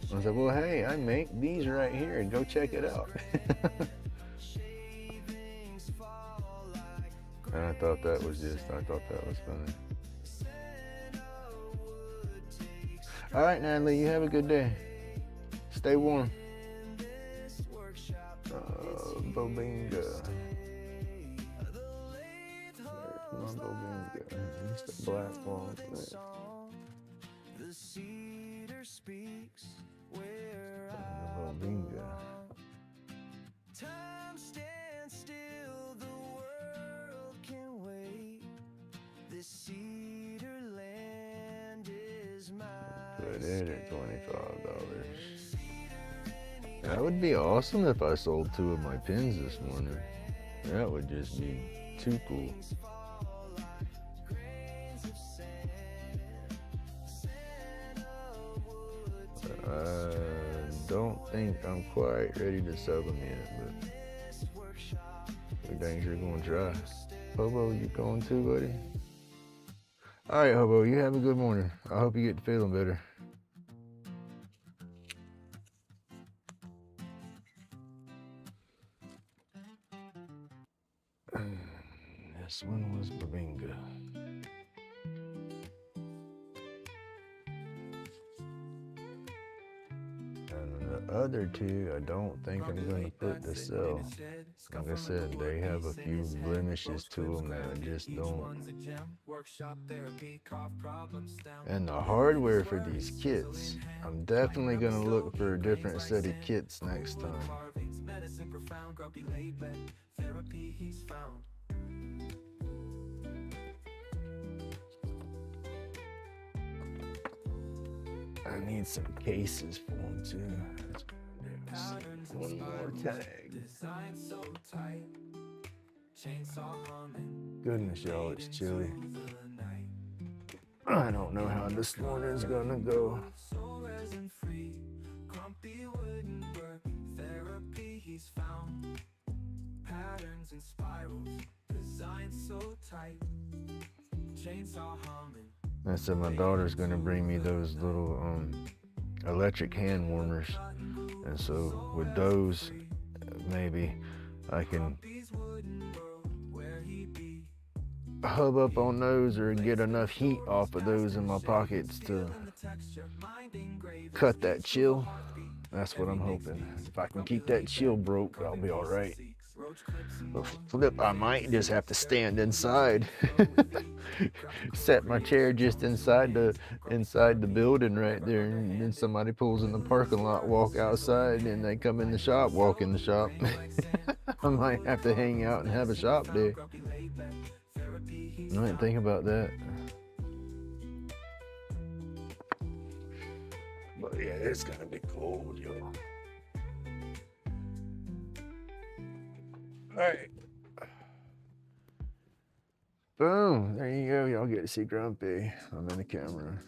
So I said, well, hey, I make these right here. Go check it out. And I thought that was funny. All right, Natalie, you have a good day. Stay warm. Bobinga. There's my Bobinga. It's the black one. The cedar speaks where Bobinga. time stands still, the world can wait. This cedar land is mine. Put it at $25. That would be awesome if I sold 2 of my pins this morning. That would just be too cool. I don't think I'm quite ready to sell them yet, but we dang sure gonna try. Hobo, you going too, buddy? All right, Hobo, you have a good morning. I hope you get to feeling better. This one was Babinga. And the other 2, I don't think I'm going to put to sell. Like I said, they have a few blemishes to them that I just don't. And the hardware for these kits, I'm definitely going to look for a different set of kits next time. I need some cases for them too. One more tag. Goodness, y'all, it's chilly. I don't know how this morning's gonna go. Patterns and spirals, designed so tight. Chainsaw humming. I said my daughter's gonna bring me those little electric hand warmers, and so with those, maybe I can hub up on those or get enough heat off of those in my pockets to cut that chill. That's what I'm hoping. If I can keep that chill broke, I'll be all right. But flip, I might just have to stand inside. Set my chair just inside the building right there, and then somebody pulls in the parking lot, walk outside, and they come in the shop, walk in the shop. I might have to hang out and have a shop day. I didn't think about that. But yeah, it's gonna be cold, y'all. All right. Boom. There you go. Y'all get to see Grumpy. I'm in the camera.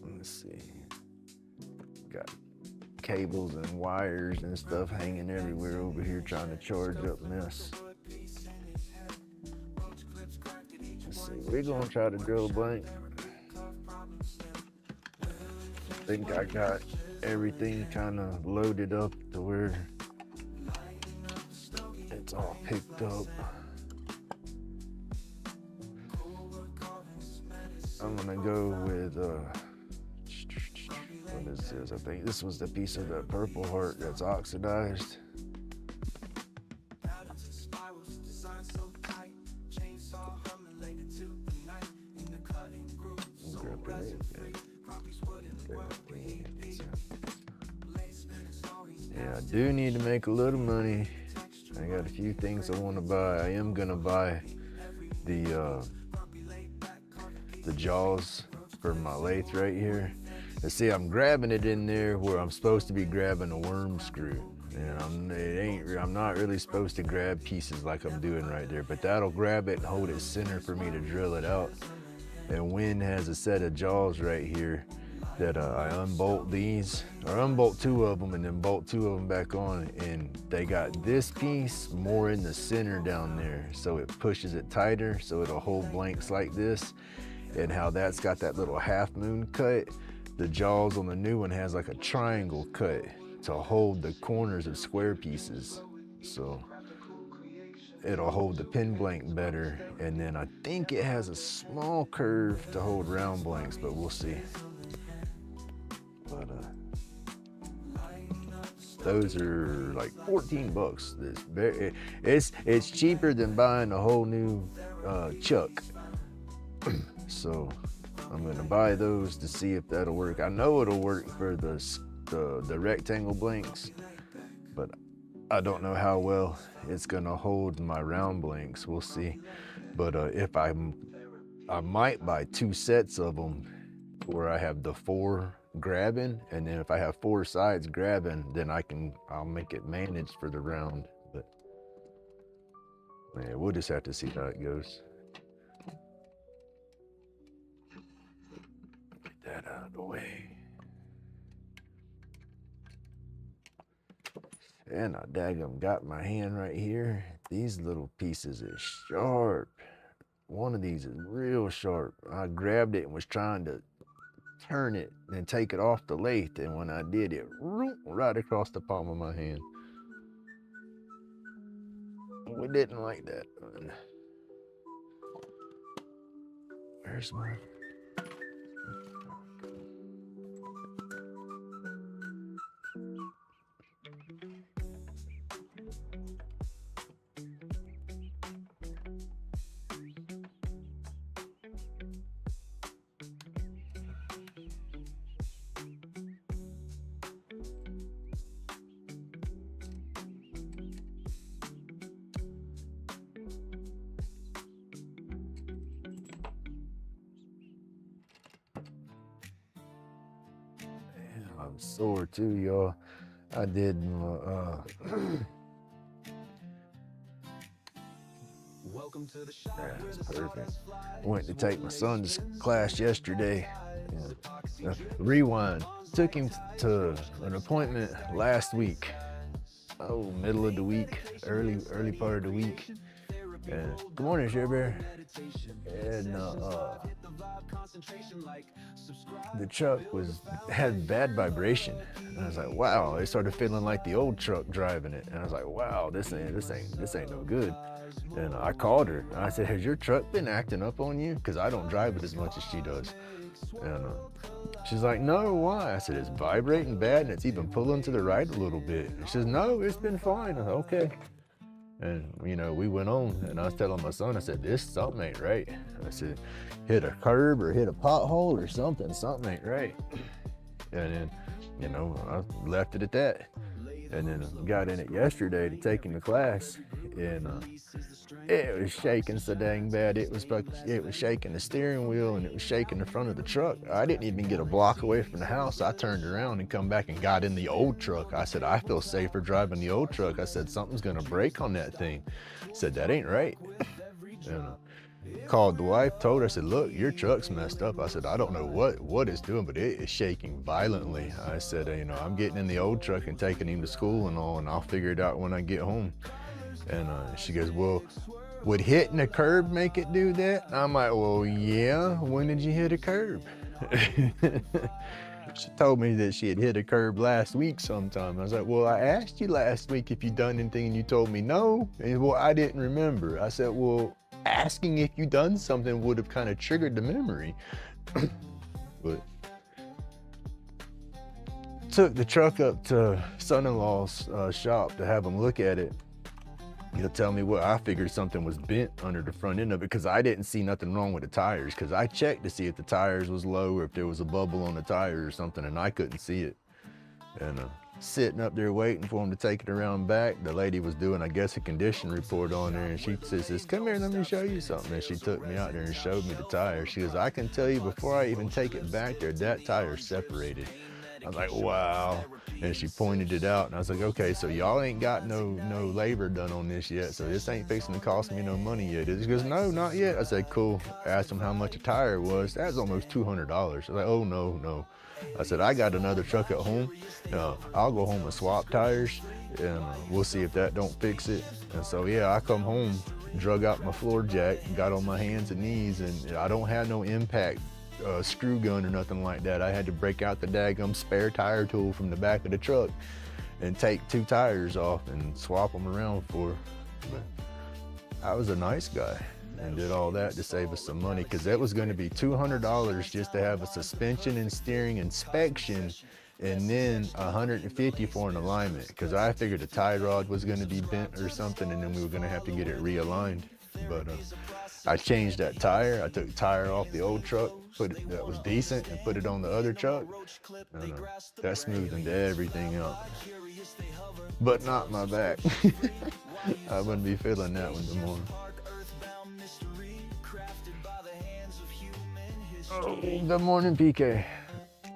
Let's see. Got cables and wires and stuff hanging everywhere over here trying to charge up mess. Let's see. We're going to try to drill a blank. I think I got everything kind of loaded up to where it's all picked up. I'm gonna go with what is this? I think this was the piece of that Purple Heart that's oxidized. Yeah, I do need to make a little money. I got a few things I want to buy. I am gonna buy the jaws for my lathe right here. And see, I'm grabbing it in there where I'm supposed to be grabbing a worm screw. And I'm not really supposed to grab pieces like I'm doing right there, but that'll grab it and hold it center for me to drill it out. And Wynn has a set of jaws right here that I unbolt these, or unbolt 2 of them and then bolt 2 of them back on, and they got this piece more in the center down there, so it pushes it tighter so it'll hold blanks like this. And how that's got that little half moon cut, the jaws on the new one has like a triangle cut to hold the corners of square pieces, so it'll hold the pin blank better. And then I think it has a small curve to hold round blanks, but we'll see. But those are like 14 bucks. It's cheaper than buying a whole new chuck. So I'm gonna buy those to see if that'll work. I know it'll work for the rectangle blanks, but I don't know how well it's gonna hold my round blanks. We'll see. But if I might buy 2 sets of them where I have the 4 grabbing, and then if I have 4 sides grabbing, then I'll make it managed for the round. But yeah, we'll just have to see how it goes. Get that out of the way. And I daggum got my hand right here. These little pieces are sharp. One of these is real sharp. I grabbed it and was trying to turn it and take it off the lathe, and when I did, it right across the palm of my hand. We didn't like that. Where's my... I'm sore too, y'all. I did that's perfect. Went to take my son to class yesterday. Rewind. Took him to an appointment last week. Oh, middle of the week, early part of the week. And good morning, Share Bear. And the truck had bad vibration. And I was like, wow. It started feeling like the old truck driving it. And I was like, wow, this ain't no good. And I called her. And I said, has your truck been acting up on you? Because I don't drive it as much as she does. And she's like, no, why? I said, it's vibrating bad and it's even pulling to the right a little bit. And she says, no, it's been fine. I said, okay. And, you know, we went on, and I was telling my son, I said, something ain't right. I said, hit a curb or hit a pothole or something ain't right. And then, you know, I left it at that. And then got in it yesterday to take him to class, and it was shaking so dang bad. It was shaking the steering wheel, and it was shaking the front of the truck. I didn't even get a block away from the house. I turned around and come back and got in the old truck. I said, I feel safer driving the old truck. I said, something's gonna break on that thing. I said, that ain't right. And called the wife, told her, I said, look, your truck's messed up. I said, I don't know what it's doing, but it is shaking violently. I said, you know, I'm getting in the old truck and taking him to school and all, and I'll figure it out when I get home. And she goes, well, would hitting a curb make it do that? And I'm like, well, yeah, when did you hit a curb? She told me that she had hit a curb last week sometime. I was like, well, I asked you last week if you done anything and you told me no. And well, I didn't remember. I said, well, asking if you done something would have kind of triggered the memory. But took the truck up to son-in-law's shop to have him look at it. He'll tell me what, I figured something was bent under the front end of it because I didn't see nothing wrong with the tires, because I checked to see if the tires was low or if there was a bubble on the tire or something, and I couldn't see it. And sitting up there waiting for him to take it around back, the lady was doing, I guess, a condition report on there, and she says, come here, let me show you something. And she took me out there and showed me the tire. She goes, I can tell you before I even take it back there, that tire separated. I was like, wow. And she pointed it out, and I was like, okay, so y'all ain't got no labor done on this yet, so this ain't fixing to cost me no money yet. She goes, no, not yet. I said, cool. I asked him how much a tire was. That was almost $200. I was like, oh, no. I said, I got another truck at home. I'll go home and swap tires, and we'll see if that don't fix it. And so, yeah, I come home, drug out my floor jack, got on my hands and knees, and I don't have no impact screw gun or nothing like that. I had to break out the daggum spare tire tool from the back of the truck and take 2 tires off and swap them around for. But I was a nice guy and did all that to save us some money, because that was going to be $200 just to have a suspension and steering inspection, and then $150 for an alignment, because I figured the tie rod was going to be bent or something, and then we were going to have to get it realigned. But I changed that tire. I took the tire off the old truck, that was decent, and put it on the other truck. And, that smoothed everything out, but not my back. I wouldn't be feeling that one tomorrow. Oh, good morning, PK.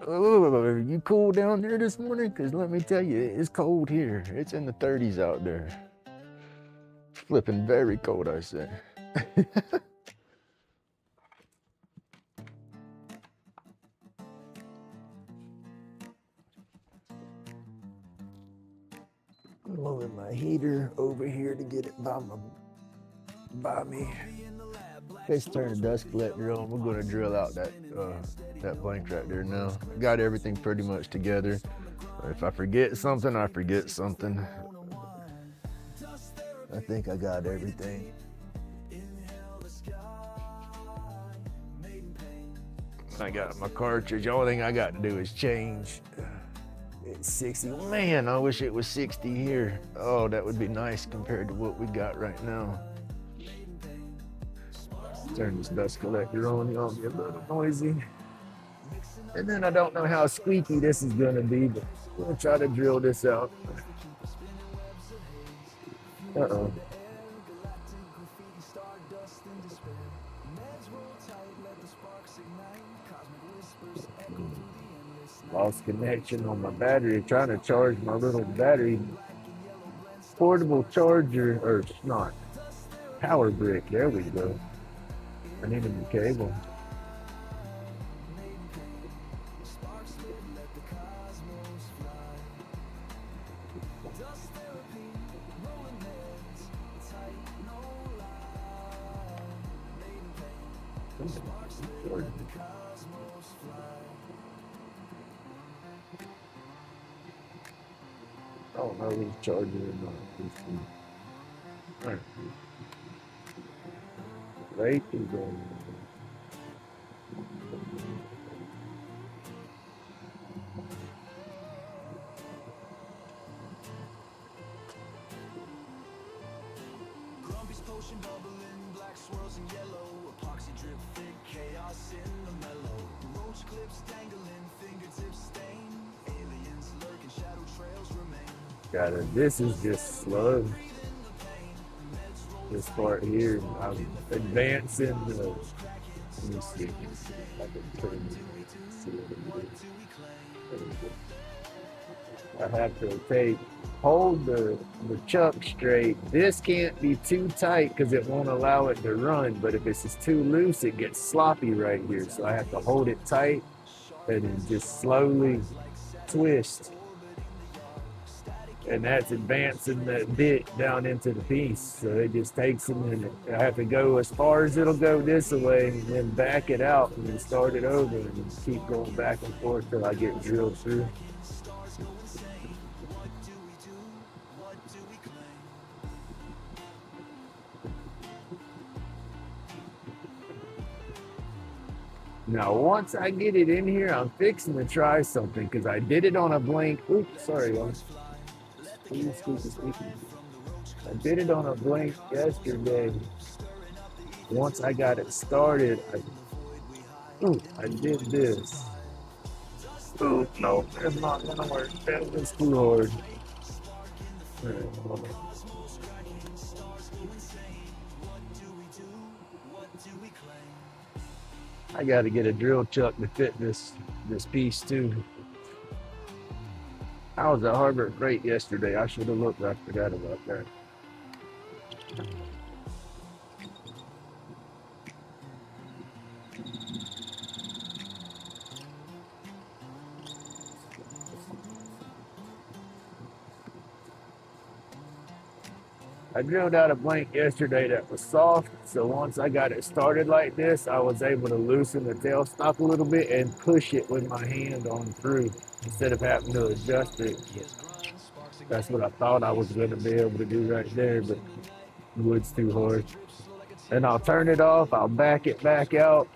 Oh, you cool down there this morning? Because let me tell you, it's cold here. It's in the 30s out there. Flipping very cold, I say. Moving my heater over here to get it by me. Let's turn the dust collector on. We're going to drill out that blank right there now. Got everything pretty much together. If I forget something, I forget something. I think I got everything. I got my cartridge. The only thing I got to do is change. It's 60. Man, I wish it was 60 here. Oh, that would be nice compared to what we got right now. Turn this dust collector on. Y'all be a little noisy. And then I don't know how squeaky this is going to be, but we'll try to drill this out. Uh-oh. Lost connection on my battery, trying to charge my little battery portable charger, or not, power brick. There we go. I need a new cable. I don't know who's charging or not. Alright. Right is going. Grumpy's potion bubbling, black swirls and yellow, epoxy drip thick, chaos in the mellow. Roach clips dangling, fingertips stained, aliens lurking, shadow trails remain. This is just slow. This part here, I'm advancing. Let me see. I can turn it. I have to hold the chuck straight. This can't be too tight because it won't allow it to run, but if it's too loose, it gets sloppy right here. So I have to hold it tight and then just slowly twist. And that's advancing the bit down into the piece. So it just takes a minute. I have to go as far as it'll go this way and then back it out and then start it over and keep going back and forth till I get drilled through. Now, once I get it in here, I'm fixing to try something because I did it on a blank. Oops, sorry, y'all. I did it on a blank yesterday. Once I got it started, I did this. Ooh, no, it's not gonna work. That was too hard. I gotta get a drill chuck to fit this piece too. I was at Harbor Freight yesterday. I should have looked. I forgot about that. I drilled out a blank yesterday that was soft, so once I got it started like this, I was able to loosen the tailstock a little bit and push it with my hand on through instead of having to adjust it. That's what I thought I was going to be able to do right there, but the wood's too hard. And I'll turn it off, I'll back it back out.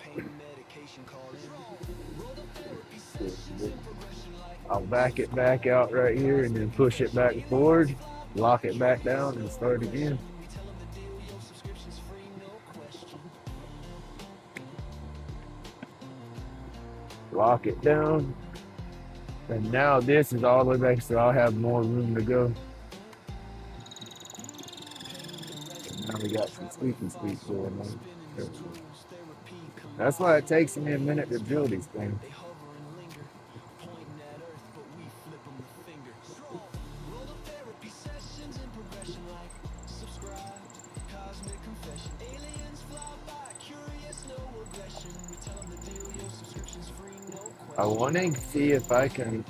I'll back it back out right here and then push it back forward, lock it back down and start again. Lock it down. And now this is all the way back, so I'll have more room to go. And now we got some squeaky squeak going on. That's why it takes me a minute to drill these things. I want to see if I can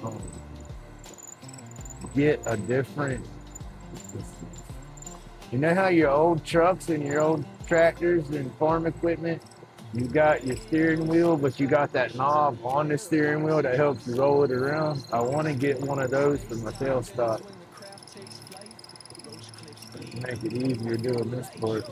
get a different, you know how your old trucks and your old tractors and farm equipment, you got your steering wheel, but you got that knob on the steering wheel that helps you roll it around. I want to get one of those for my tailstock. Make it easier doing this part.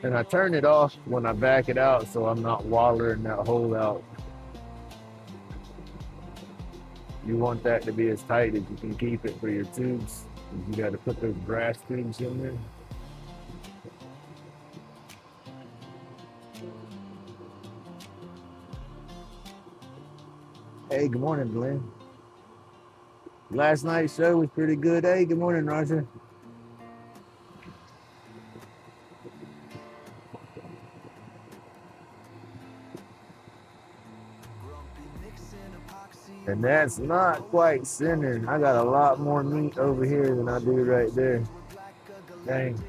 And I turn it off when I back it out so I'm not wallering that hole out. You want that to be as tight as you can keep it for your tubes. You got to put those brass tubes in there. Hey, good morning, Glenn. Last night's show was pretty good. Hey, good morning, Roger. And that's not quite centered. I got a lot more meat over here than I do right there. Dang.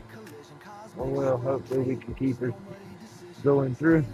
Oh well, hopefully we can keep her going through.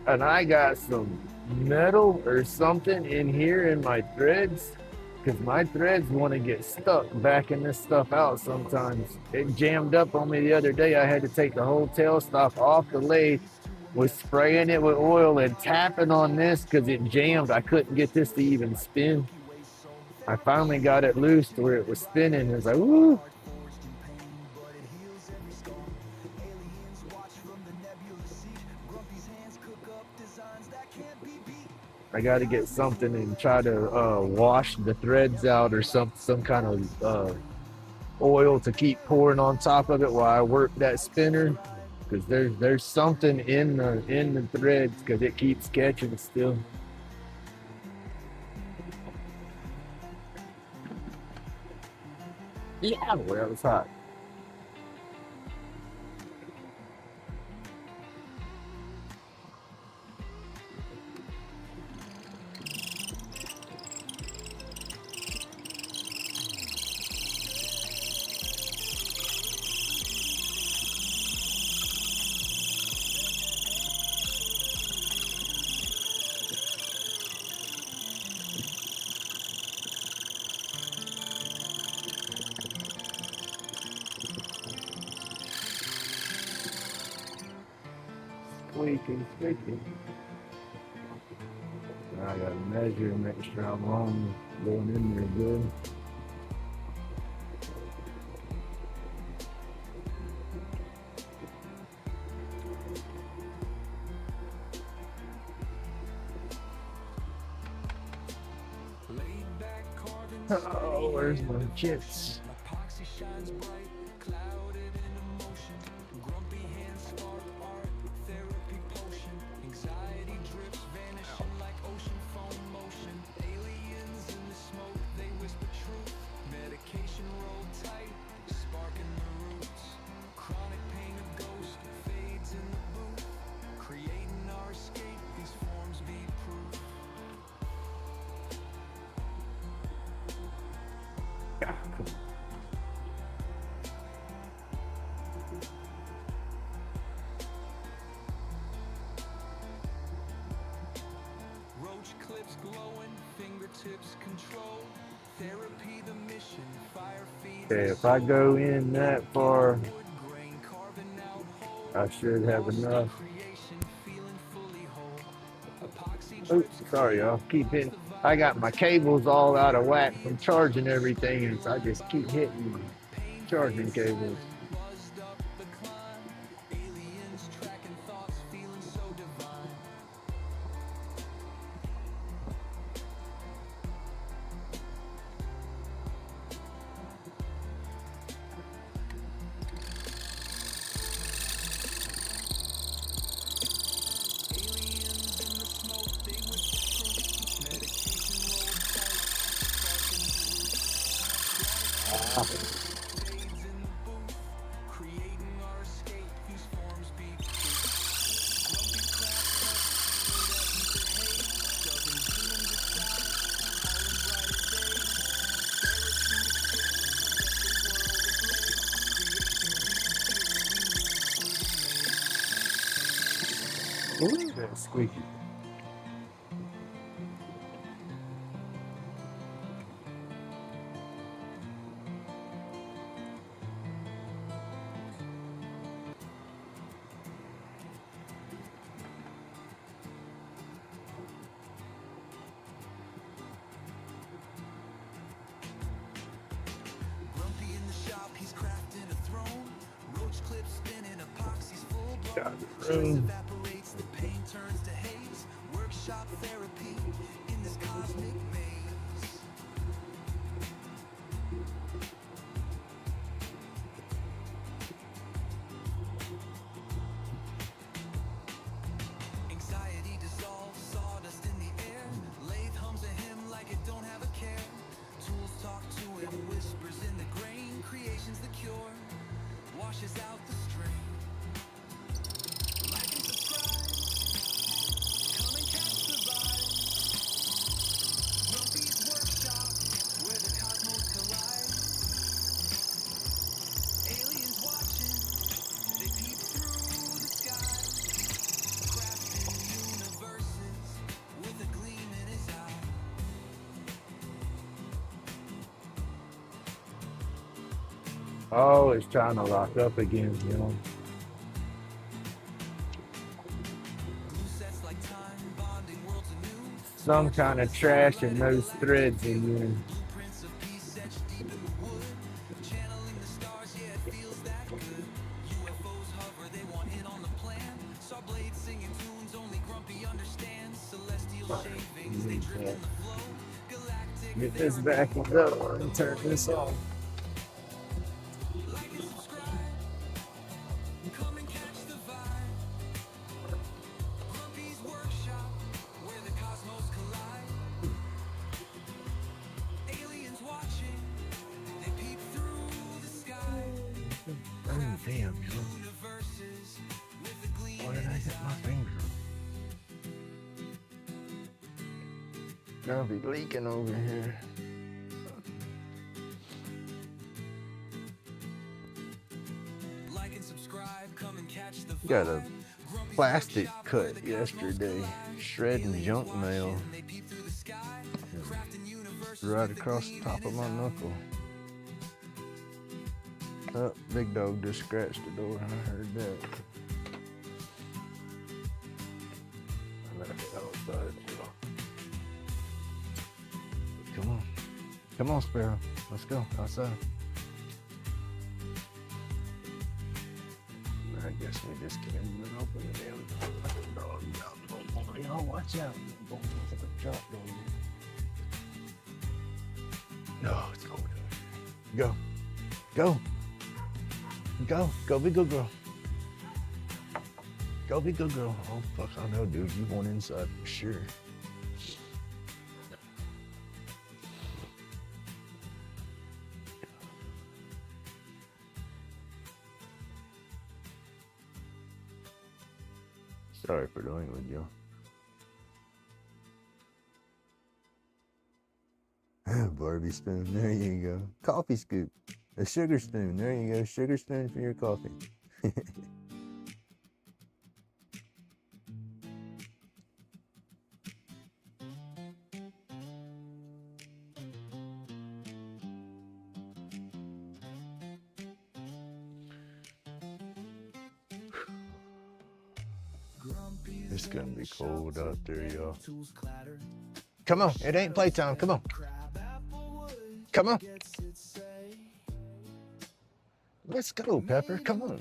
And I got some metal or something in here in my threads, because my threads want to get stuck backing this stuff out sometimes. It jammed up on me the other day. I had to take the whole tailstock off the lathe, was spraying it with oil and tapping on this because it jammed. I couldn't get this to even spin. I finally got it loose to where it was spinning. It was like, woo! I got to get something and try to wash the threads out or some kind of oil to keep pouring on top of it while I work that spinner, because there's something in the threads because it keeps catching still. Yeah, well, it's hot. squeaky. I gotta measure and make sure I'm on going in there good. Oh, where's my chips? Epoxy shines bright, clouded in emotion. Grumpy hands spark art, therapy potion. Anxiety drips, vanishing like ocean foam motion. Aliens in the smoke, they whisper truth. Medication rolled tight, sparking the roots. Chronic pain of ghost fades in the booth. Creating our escape, these forms be proof. Roach clips glowing, fingertips control. Therapy the mission, fire feeds. Okay, if I go in that far, wood grain carving out holes. I should have enough. Creation feeling fully whole. Epoxy Oops, drips sorry y'all. Keep hitting. I got my cables all out of whack from charging everything, and so I just keep hitting charging cables. buzzed up the climb. Aliens tracking thoughts, feeling so divine. Aliens in the smoke, they whisper truth. Medication rolled tight, sparking fades in the booth, creating our escape. These forms be proof. Grumpy craft cuts through that ether haze, shoving demons aside, calling brighter days. Therapeutic fiction set the world ablaze. Creation deep feeling we move through the maze. Ooh, that's squeaky. Grumpy in the shop, he's crafting a throne. Roach clips spinning, epoxy's full blown. Got the Stress room. evaporates, the pain turns to haze. Workshop therapy in this cosmic maze. Anxiety dissolves, sawdust in the air. Lathe hums a hymn like it don't have a care. Tools talk to him, whispers in the grain. Creation's the cure, washes out the strain. Like and subscribe, come and catch the vibe. Grumpy's workshop, where the cosmos collide. Aliens watching, they peep through the sky. Crafting universes with a gleam in his eye. Oh, it's trying to lock up again, you know. Glue sets like time, bonding worlds anew. Some kind of trash and those threads in there. Blueprints of peace etched deep in the wood. Channeling the stars, yeah, it feels that good. UFOs hover, they want in on the plan. Saw blades singing tunes only Grumpy understands. Celestial shavings, they drift in the flow. Galactic Get this back up and turn this off. like and subscribe. Come and catch the vibe. Grumpy's workshop, where the cosmos collide. Aliens watching, they peep through the sky. Oh, damn, yo. Universes with a gleam Why did in I his hit my eye. finger? Gonna be leaking over here. Like and subscribe, come and catch the Got a vibe. Grumpy's plastic workshop, where cut the cosmos yesterday, collide. shredding Aliens junk watching, mail they peep through the sky. Crafting universes right with a across the gleam top in of his my eye. knuckle. Oh, big dog just scratched the door. I heard that. Come on, Sparrow. Let's go outside. I guess we just can't even open the damn door. Y'all watch out. No, it's going to. Go. Go. Go. Go be good girl. Go be good girl. Oh, fuck, I know, dude. You want inside for sure. Sorry for doing with you. Barbie spoon, there you go. Coffee scoop. A sugar spoon, there you go. Sugar spoon for your coffee. It's gonna be cold out there, y'all. Come on, it ain't playtime. Come on. Come on. Let's go, Pepper. Come on.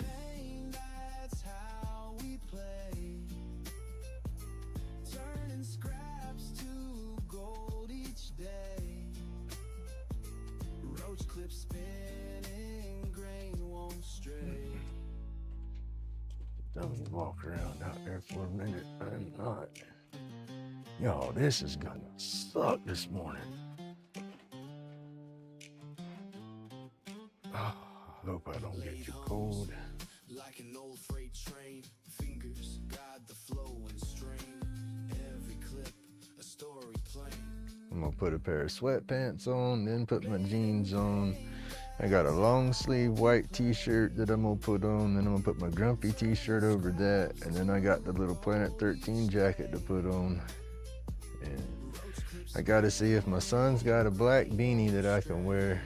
Don't walk around out there for a minute. I'm not. Y'all, this is gonna suck this morning. Oh, I hope I don't get too cold. Like an old freight train, fingers guide the flow and strain. Every clip, a story playing. I'm gonna put a pair of sweatpants on, then put my jeans on. I got a long sleeve white t-shirt that I'm gonna put on, then I'm gonna put my grumpy t-shirt over that, and then I got the little Planet 13 jacket to put on. And I gotta see if my son's got a black beanie that I can wear,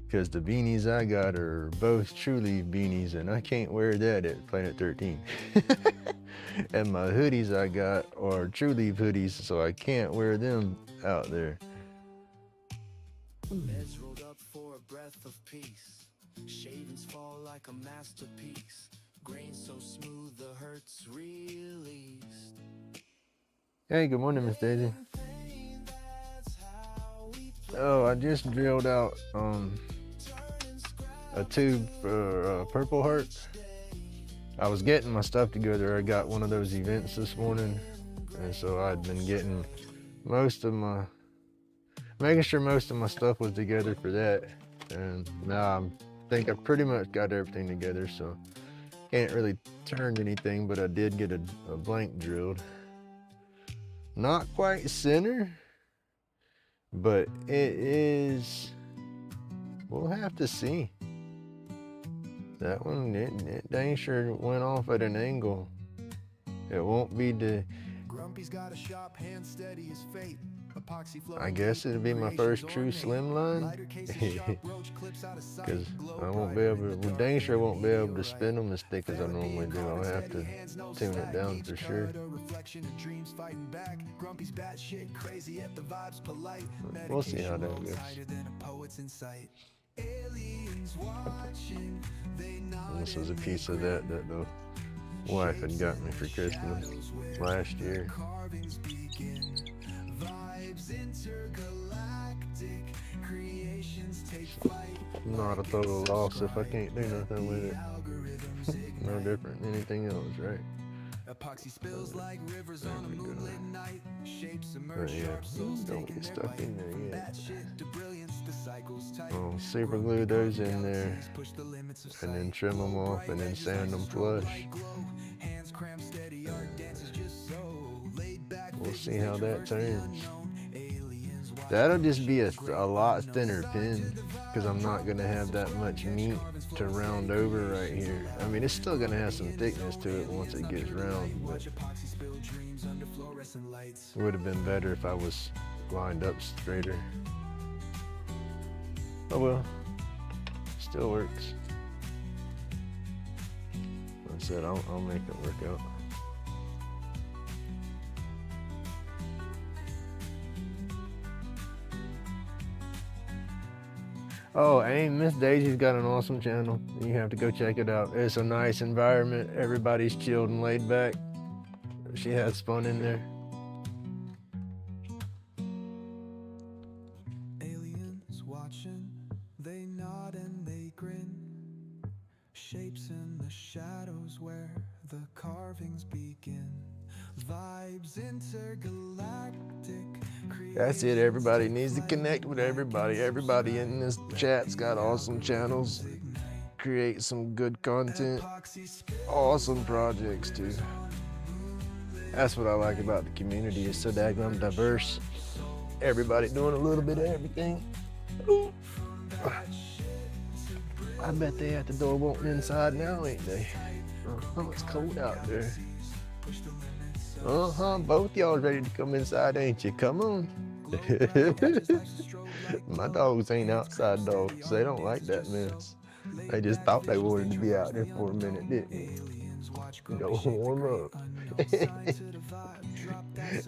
because the beanies I got are both True Leaf beanies, and I can't wear that at Planet 13. And my hoodies I got are True Leaf hoodies, so I can't wear them out there. Beds rolled up for a breath of peace. Shavings fall like a masterpiece. Grain so smooth the hurt's released. Hey, good morning, Miss Daisy. Oh, I just drilled out a tube for Purple Heart. I was getting my stuff together. I got one of those events this morning, and so I'd been getting making sure most of my stuff was together for that. And now I think I pretty much got everything together, so can't really turn anything, but I did get a blank drilled. Not quite center, but it is, we'll have to see. That one, it dang sure went off at an angle. It won't be the, Grumpy's got a sharp hand, steady as fate. I guess it'll be my first true slim line. Because I won't be able to, well, dang sure I won't be able to spin them as thick as I normally do. I'll have to tune it down for sure. We'll see how that goes. And this was a piece of that the wife had got me for Christmas last year. Not a total loss if I can't do nothing with it. No different than anything else, right? Epoxy spills like rivers on a moonlit night. Shapes emerge, Don't get stuck in there yet. I'll super glue those in there, and then trim them off, and then sand them flush. We'll see how that turns. That'll just be a lot thinner pin, because I'm not going to have that much meat to round over right here. I mean, it's still going to have some thickness to it once it gets round, but it would have been better if I was lined up straighter. Oh well, still works. Like I said, I'll make it work out. Oh, and Miss Daisy's got an awesome channel. You have to go check it out. It's a nice environment. Everybody's chilled and laid back. She has fun in there. Aliens watching, they nod and they grin. Shapes in the shadows where the carvings begin. Vibes intergalactic. That's it. Everybody needs to connect with everybody. Everybody in this chat's got awesome channels. Create some good content. Awesome projects too. That's what I like about the community. It's so daggum diverse. Everybody doing a little bit of everything. Ooh. I bet they at the door wanting inside now, ain't they? Oh, it's cold out there. Both y'all ready to come inside, ain't you? Come on. My dogs ain't outside dogs. They don't like that mess. They just thought they wanted to be out there for a minute, didn't they? Go warm up.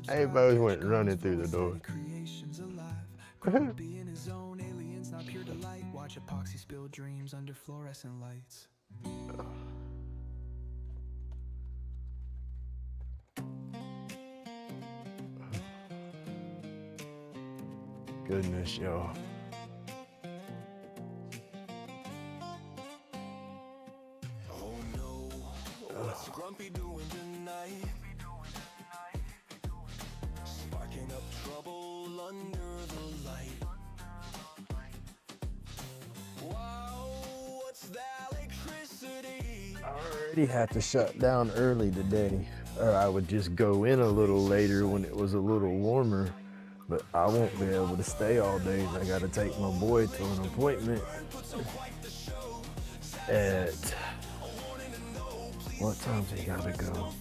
They both went running through the door. Watch epoxy spill dreams under fluorescent lights. Goodness, y'all. Oh no, what's Grumpy doing tonight? Sparking up trouble under the light. Wow, what's that electricity? I already had to shut down early today, or I would just go in a little later when it was a little warmer. But I won't be able to stay all day. I gotta take my boy to an appointment at, what time's he gotta go?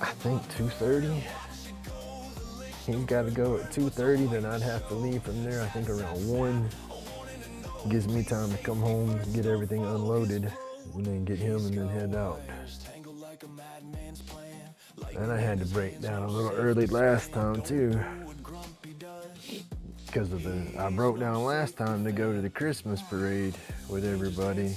I think 2:30. He's gotta go at 2:30, then I'd have to leave from there, I think around 1. Gives me time to come home, get everything unloaded, and then get him and then head out. And I had to break down a little early last time too. Because of I broke down last time to go to the Christmas parade with everybody.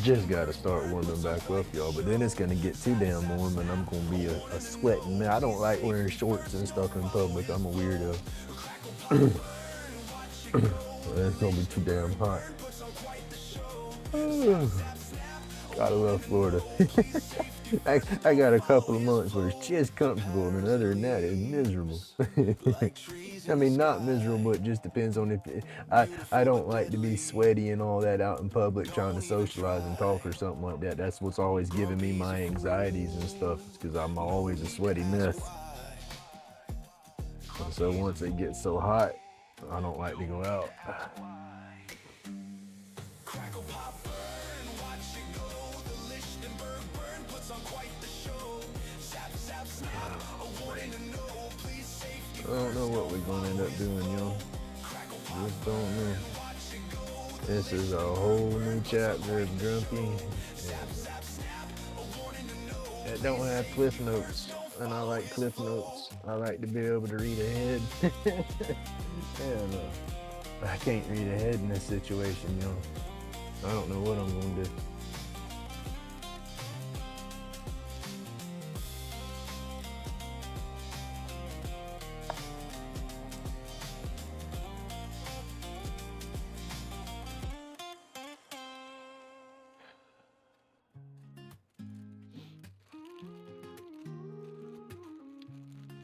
Just gotta start warming back up, y'all, but then it's gonna get too damn warm and I'm gonna be a sweating man. I don't like wearing shorts and stuff in public. I'm a weirdo. It's gonna be too damn hot. Gotta love Florida. I got a couple of months where it's just comfortable, and other than that, it's miserable. I mean, not miserable, it just depends on if I don't like to be sweaty and all that out in public trying to socialize and talk or something like that. That's what's always giving me my anxieties and stuff, because I'm always a sweaty mess. And so once it gets so hot, I don't like to go out. I don't know what we're gonna end up doing, y'all. Just don't know. This is a whole new chapter of Grumpy. It don't have cliff notes, and I like cliff notes. I like to be able to read ahead. And I can't read ahead in this situation, y'all. I don't know what I'm gonna do.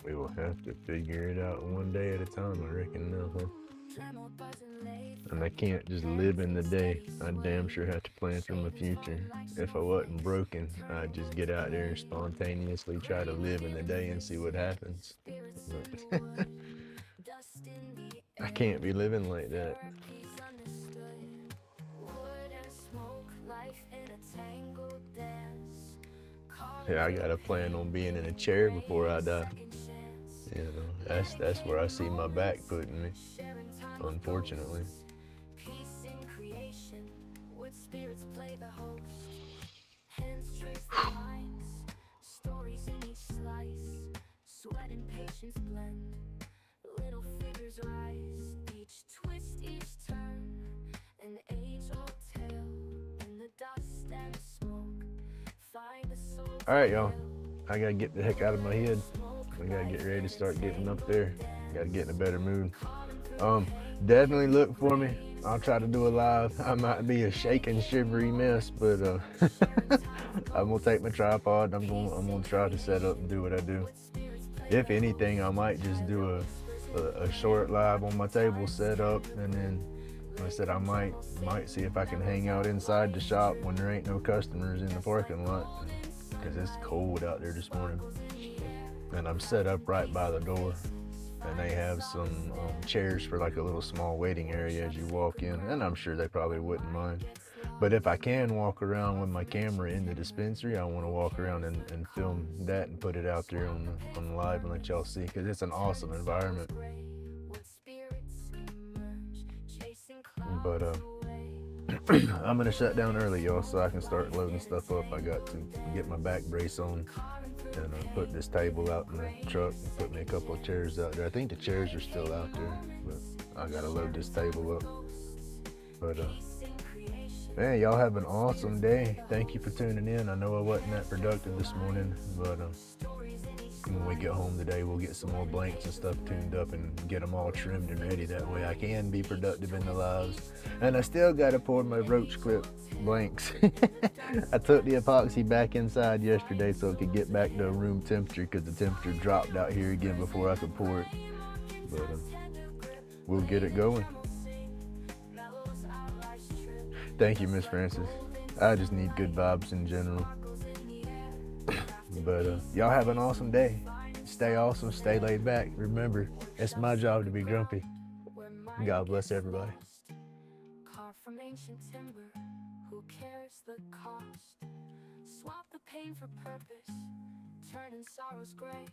We will have to figure it out one day at a time, I reckon now, huh? And I can't just live in the day. I damn sure have to plan for my future. If I wasn't broken, I'd just get out there and spontaneously try to live in the day and see what happens. But I can't be living like that. Yeah, I gotta plan on being in a chair before I die. You know, that's where I see my back putting me, unfortunately. What spirits play the host? Hands trace the lines, stories in each slice. Sweat and patience blend, little figures rise. Each twist, each turn, an age-old tale. In the dust and smoke, find a soul. All right, y'all. I gotta get the heck out of my head. I gotta get ready to start getting up there. Gotta get in a better mood. Definitely look for me. I'll try to do a live. I might be a shaking, shivery mess, but I'm gonna take my tripod. I'm gonna try to set up and do what I do. If anything, I might just do a short live on my table set up, and then like I said, I might see if I can hang out inside the shop when there ain't no customers in the parking lot, because it's cold out there this morning. And I'm set up right by the door, and they have some chairs for like a little small waiting area as you walk in, and I'm sure they probably wouldn't mind. But if I can walk around with my camera in the dispensary, I want to walk around and film that and put it out there on live and let y'all see, because it's an awesome environment. But I'm gonna shut down early, y'all, so I can start loading stuff up. I got to get my back brace on and put this table out in the truck and put me a couple of chairs out there. I think the chairs are still out there, but I gotta load this table up. But man, y'all have an awesome day. Thank you for tuning in. I know I wasn't that productive this morning, but when we get home today, we'll get some more blanks and stuff tuned up and get them all trimmed and ready. That way I can be productive in the lives. And I still got to pour my roach clip blanks. I took the epoxy back inside yesterday so it could get back to room temperature, because the temperature dropped out here again before I could pour it. But we'll get it going. Thank you, Miss Francis. I just need good vibes in general. But y'all have an awesome day. Stay awesome, stay laid back. Remember, it's my job to be grumpy. God bless everybody. Carved from ancient timber, who cares the cost? Swap the pain for purpose, turning sorrows gray.